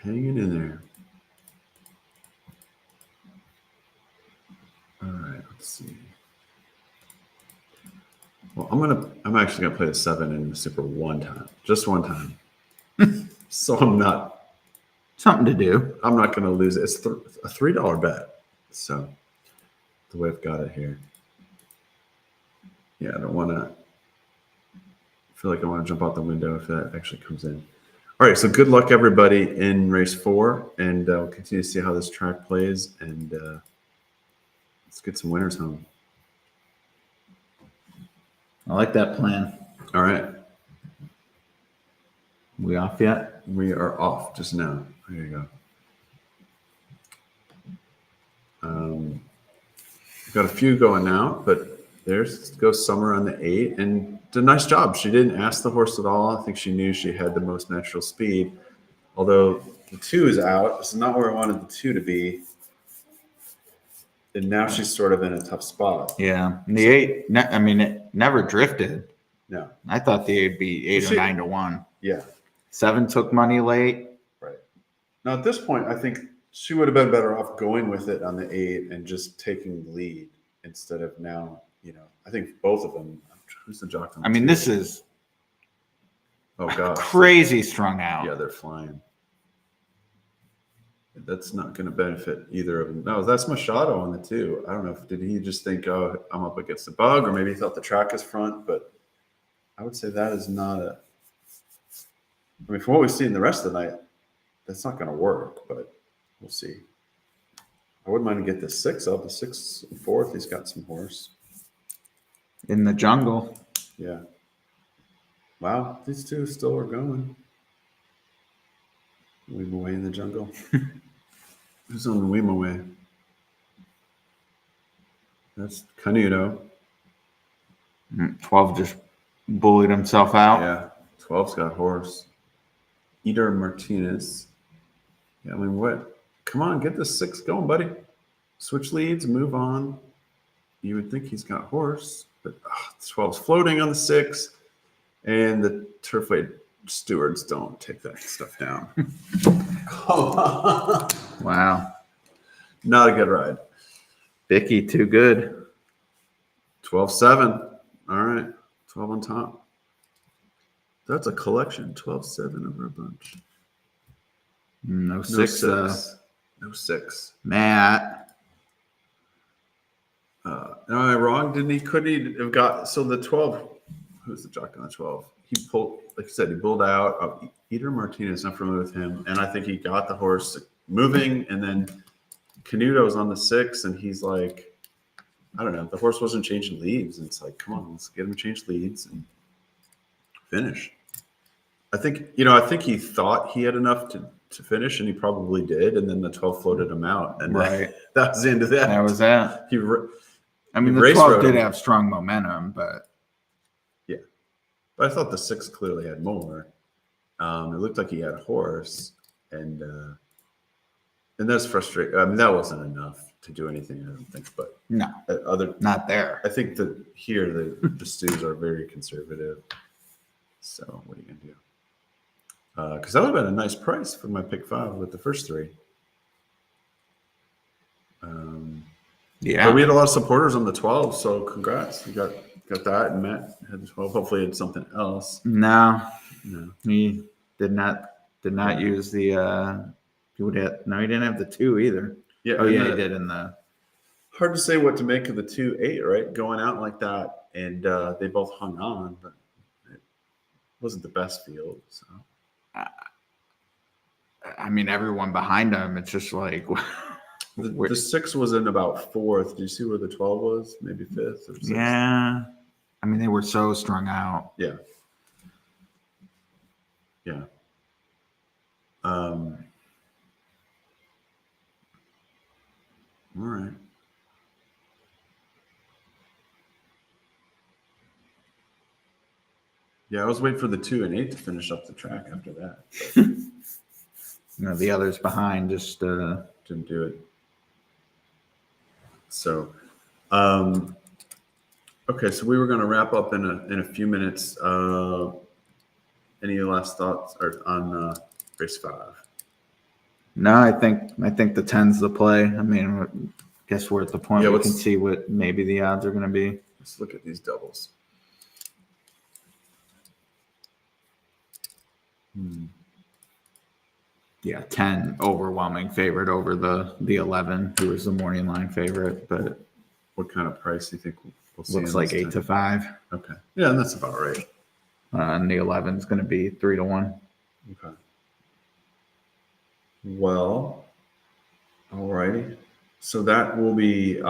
Speaker 1: hanging in there. All right, let's see. Well, I'm actually gonna play the 7 in the Super one time, just one time. So I'm not
Speaker 2: Something to do.
Speaker 1: I'm not gonna lose it. It's a $3 bet. So the way I've got it here. Yeah, I don't want to feel like I want to jump out the window if that actually comes in. All right, so good luck everybody in race 4, and we'll continue to see how this track plays, and let's get some winners home.
Speaker 2: I like that plan.
Speaker 1: All right.
Speaker 2: We off yet?
Speaker 1: We are off just now. There you go. We've got a few going now, but there's goes Summer on the 8, and did a nice job. She didn't ask the horse at all. I think she knew she had the most natural speed, although the 2 is out. This is not where I wanted the 2 to be. And now she's sort of in a tough spot.
Speaker 2: Yeah. And the 8, I mean, it never drifted.
Speaker 1: No.
Speaker 2: I thought the 8 would be 8 or 9 to 1.
Speaker 1: Yeah.
Speaker 2: 7 took money late.
Speaker 1: Right. Now, at this point, I think she would have been better off going with it on the 8 and just taking the lead instead of now, I think both of them. Who's the jockey?
Speaker 2: I mean, this is crazy strung out.
Speaker 1: Yeah, they're flying. That's not going to benefit either of them. No, that's Machado on the 2. I don't know did he just think, oh, I'm up against the bug, or maybe he thought the track is front, but I would say that is not I mean, from what we've seen the rest of the night, that's not going to work, but we'll see. I wouldn't mind to get the 6 up. The 6 and 4th, he's got some horse.
Speaker 2: In the jungle.
Speaker 1: Yeah. Wow, these 2 still are going. Weem away in the jungle. Who's on the Weem away? That's Canuto.
Speaker 2: 12 just bullied himself out.
Speaker 1: Yeah, 12's got horse. Eder Martinez. Yeah, I mean, what? Come on, get the 6 going, buddy. Switch leads, move on. You would think he's got horse, but 12's floating on the 6, and the Turfway stewards don't take that stuff down.
Speaker 2: Wow.
Speaker 1: Not a good ride.
Speaker 2: Vicky, too good.
Speaker 1: 12-7. All right. 12 on top. That's a collection. 12-7 over a bunch.
Speaker 2: No 6.
Speaker 1: No 6.
Speaker 2: Matt.
Speaker 1: Am I wrong? Couldn't he have got, so the 12, who's the jockey on the 12? He pulled, like I said, he pulled out. Eder Martinez, not familiar with him. And I think he got the horse moving. And then Canuto's on the 6. And he's like, I don't know. The horse wasn't changing leads. And it's like, come on, let's get him to change leads and finish. I think he thought he had enough to finish, and he probably did. And then the 12 floated him out. And
Speaker 2: right.
Speaker 1: That was the end of that.
Speaker 2: That was that.
Speaker 1: I mean,
Speaker 2: the 12 did have strong momentum, but.
Speaker 1: But I thought the 6 clearly had more. It looked like he had a horse, and that's frustrating. I mean, that wasn't enough to do anything, I don't think. But
Speaker 2: no, not there.
Speaker 1: I think that here the stews are very conservative. So what are you gonna do? Because that would have been a nice price for my pick 5 with the first 3.
Speaker 2: Yeah,
Speaker 1: but we had a lot of supporters on the 12, so congrats. You got that, and Matt had the 12. Hopefully, it's something else.
Speaker 2: No, he did not use the. He didn't have the 2 either.
Speaker 1: Yeah.
Speaker 2: Oh yeah, he did in the.
Speaker 1: Hard to say what to make of the 2-8, right? Going out like that, and they both hung on, but it wasn't the best field. So,
Speaker 2: I mean, everyone behind him. It's just like.
Speaker 1: The 6 was in about 4th. Do you see where the 12 was? Maybe 5th or 6th?
Speaker 2: Yeah. I mean, they were so strung out.
Speaker 1: Yeah. Yeah. All right. Yeah, I was waiting for the 2 and 8 to finish up the track after that.
Speaker 2: The others behind just
Speaker 1: didn't do it. So, okay, so we were going to wrap up in a few minutes. Any last thoughts on race 5?
Speaker 2: No, I think the 10's the play. I mean, I guess we're at the point we can see what maybe the odds are going to be.
Speaker 1: Let's look at these doubles.
Speaker 2: Yeah, 10 overwhelming favorite over the 11, who was the morning line favorite. But
Speaker 1: what kind of price do you think we'll see?
Speaker 2: Looks like 8 to 5.
Speaker 1: Okay, yeah, and that's about right.
Speaker 2: And the 11 is going to be 3 to 1.
Speaker 1: Okay. Well, alrighty. So that will be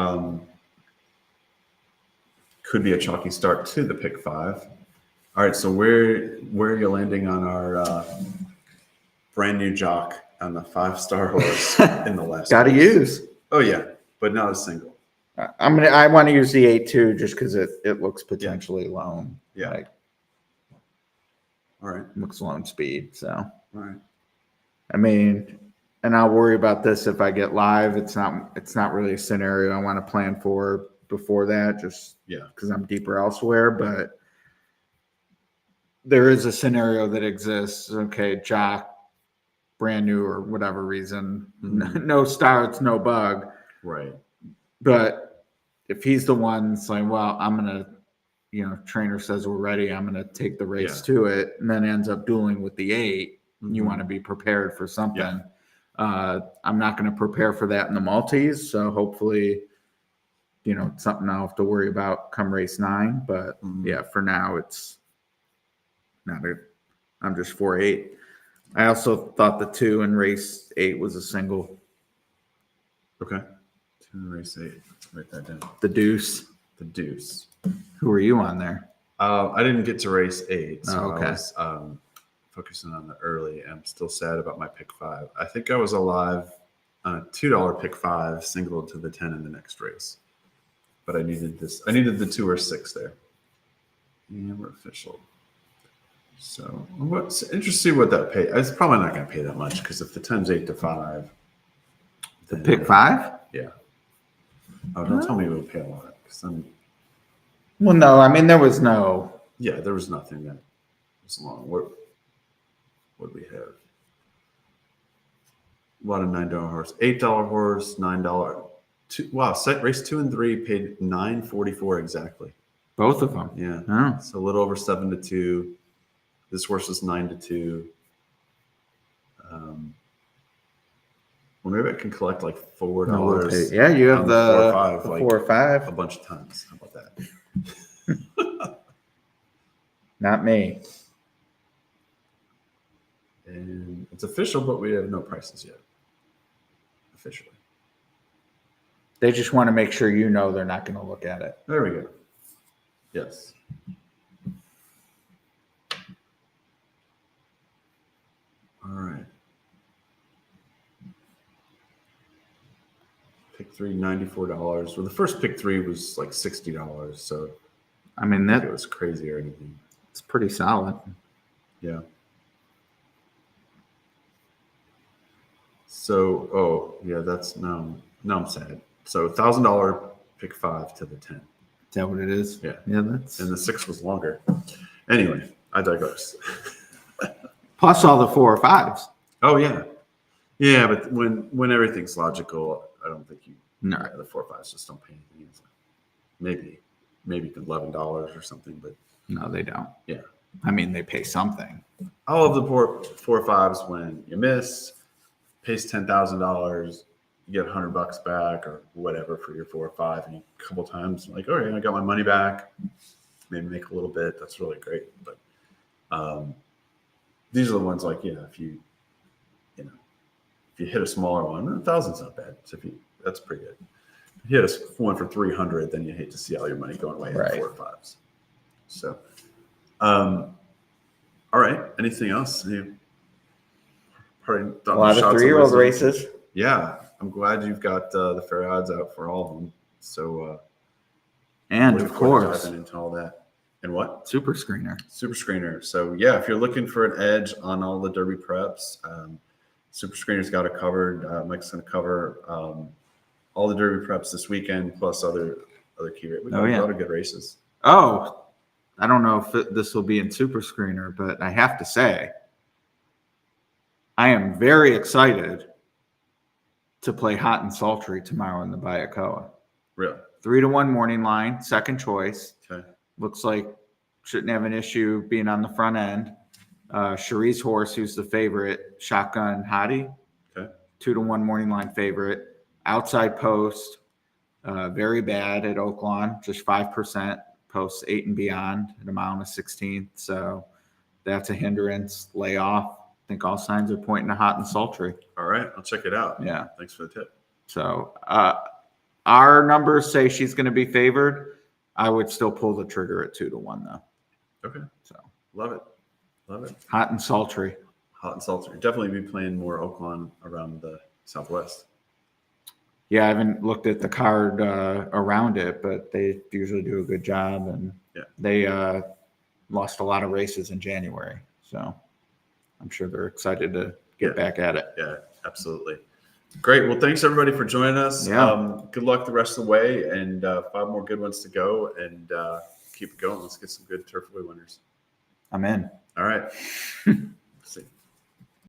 Speaker 1: could be a chalky start to the pick 5. All right. So where are you landing on our brand new jock on the 5-star horse in the last?
Speaker 2: Got to use.
Speaker 1: Oh yeah, but not a single.
Speaker 2: I want to use the 8 too, just because it looks potentially lone.
Speaker 1: Yeah.
Speaker 2: Like,
Speaker 1: all right.
Speaker 2: Looks lone speed. So.
Speaker 1: All right.
Speaker 2: I mean, and I'll worry about this if I get live. It's not really a scenario I want to plan for before that, just because I'm deeper elsewhere. But there is a scenario that exists. Okay, jock, brand new or whatever reason, no starts, no bug.
Speaker 1: Right.
Speaker 2: But if he's the one saying, well, I'm going to, trainer says we're ready, I'm going to take the race to it, and then ends up dueling with the 8, you want to be prepared for something. Yeah. I'm not going to prepare for that in the multis. So hopefully, it's something I'll have to worry about come race 9. But yeah, for now, it's not I'm just 4-8. I also thought the 2 in race 8 was a single.
Speaker 1: Okay. 2 in race 8. Let's write that down.
Speaker 2: The deuce.
Speaker 1: The deuce.
Speaker 2: Who are you on there?
Speaker 1: I didn't get to race 8. So
Speaker 2: okay.
Speaker 1: I was focusing on the early. I'm still sad about my pick 5. I think I was alive on a $2 pick 5 single to the 10 in the next race. But I needed this. I needed the 2 or 6 there. And we're official. So it's interesting to see what that pay. It's probably not going to pay that much because if the 10's 8 to 5,
Speaker 2: then pick 5?
Speaker 1: Yeah. Oh, don't tell me it would pay a lot because then.
Speaker 2: Well, no. I mean, there was no.
Speaker 1: Yeah, there was nothing that was long. What would we have? A lot of $9 horse, $8 horse, $9. Wow, race 2 and 3 paid $9.44 exactly.
Speaker 2: Both of them.
Speaker 1: Yeah.
Speaker 2: Oh.
Speaker 1: So a little over 7 to 2. This horse is 9 to 2. Well, maybe I can collect like $4.
Speaker 2: Yeah, you have the
Speaker 1: 4 or 5, like
Speaker 2: 4 or 5
Speaker 1: a bunch of times. How about that?
Speaker 2: Not me.
Speaker 1: And it's official, but we have no prices yet. Officially.
Speaker 2: They just want to make sure they're not going to look at it.
Speaker 1: There we go. Yes. All right. Pick 3, $94. Well, the first pick 3 was like $60. So,
Speaker 2: I mean, that
Speaker 1: it was crazy or anything.
Speaker 2: It's pretty solid.
Speaker 1: Yeah. So, that's now I'm sad. So $1,000 pick 5 to the 10.
Speaker 2: Is that what it is?
Speaker 1: Yeah.
Speaker 2: Yeah, that's.
Speaker 1: And the 6 was longer. Anyway, I digress.
Speaker 2: Plus all the 4 or 5s.
Speaker 1: Oh yeah. Yeah, but when everything's logical, I don't think the 4 or 5s just don't pay anything. It's like maybe $11 or something, but
Speaker 2: no, they don't.
Speaker 1: Yeah.
Speaker 2: I mean, they pay something.
Speaker 1: All of the 4 or 5s when you miss, pays $10,000, you get $100 back or whatever for your 4 or 5, and a couple times like, oh yeah, I got my money back. Maybe make a little bit. That's really great. But these are the ones like, if you hit a smaller one, 1,000's not bad. So that's pretty good. If you hit one for 300, then you hate to see all your money going away in 4 or 5s. So, all right. Anything else? A
Speaker 2: lot of 3-year-old races.
Speaker 1: Yeah, I'm glad you've got the fair odds out for all of them. So,
Speaker 2: and of course,
Speaker 1: diving into all that. And what?
Speaker 2: Super Screener.
Speaker 1: So yeah, if you're looking for an edge on all the Derby preps, Super Screener's got it covered. Mike's going to cover all the Derby preps this weekend, plus other key races. We've got a lot of good races.
Speaker 2: Oh, I don't know if this will be in Super Screener, but I have to say, I am very excited to play Hot and Sultry tomorrow in the Bayakoa.
Speaker 1: Really?
Speaker 2: 3-1 morning line, second choice.
Speaker 1: Okay.
Speaker 2: Looks like shouldn't have an issue being on the front end. Cherie's horse, who's the favorite, Shotgun Hottie.
Speaker 1: Okay.
Speaker 2: 2-1 morning line favorite. Outside post, very bad at Oaklawn, just 5%. Posts 8 and beyond, an amount of 16th. So that's a hindrance. Lay off. I think all signs are pointing to Hot and Sultry.
Speaker 1: All right. I'll check it out.
Speaker 2: Yeah.
Speaker 1: Thanks for the tip.
Speaker 2: So our numbers say she's going to be favored. I would still pull the trigger at 2-1 though.
Speaker 1: Okay.
Speaker 2: So
Speaker 1: Love it. Love it.
Speaker 2: Hot and Sultry.
Speaker 1: Hot and Sultry. Definitely be playing more Oaklawn around the Southwest.
Speaker 2: Yeah, I haven't looked at the card around it, but they usually do a good job, and they lost a lot of races in January, so I'm sure they're excited to get back at it.
Speaker 1: Yeah, absolutely. Great. Well, thanks everybody for joining us.
Speaker 2: Yeah.
Speaker 1: Good luck the rest of the way, and 5 more good ones to go, and keep it going. Let's get some good Turfway winners.
Speaker 2: I'm in.
Speaker 1: All right.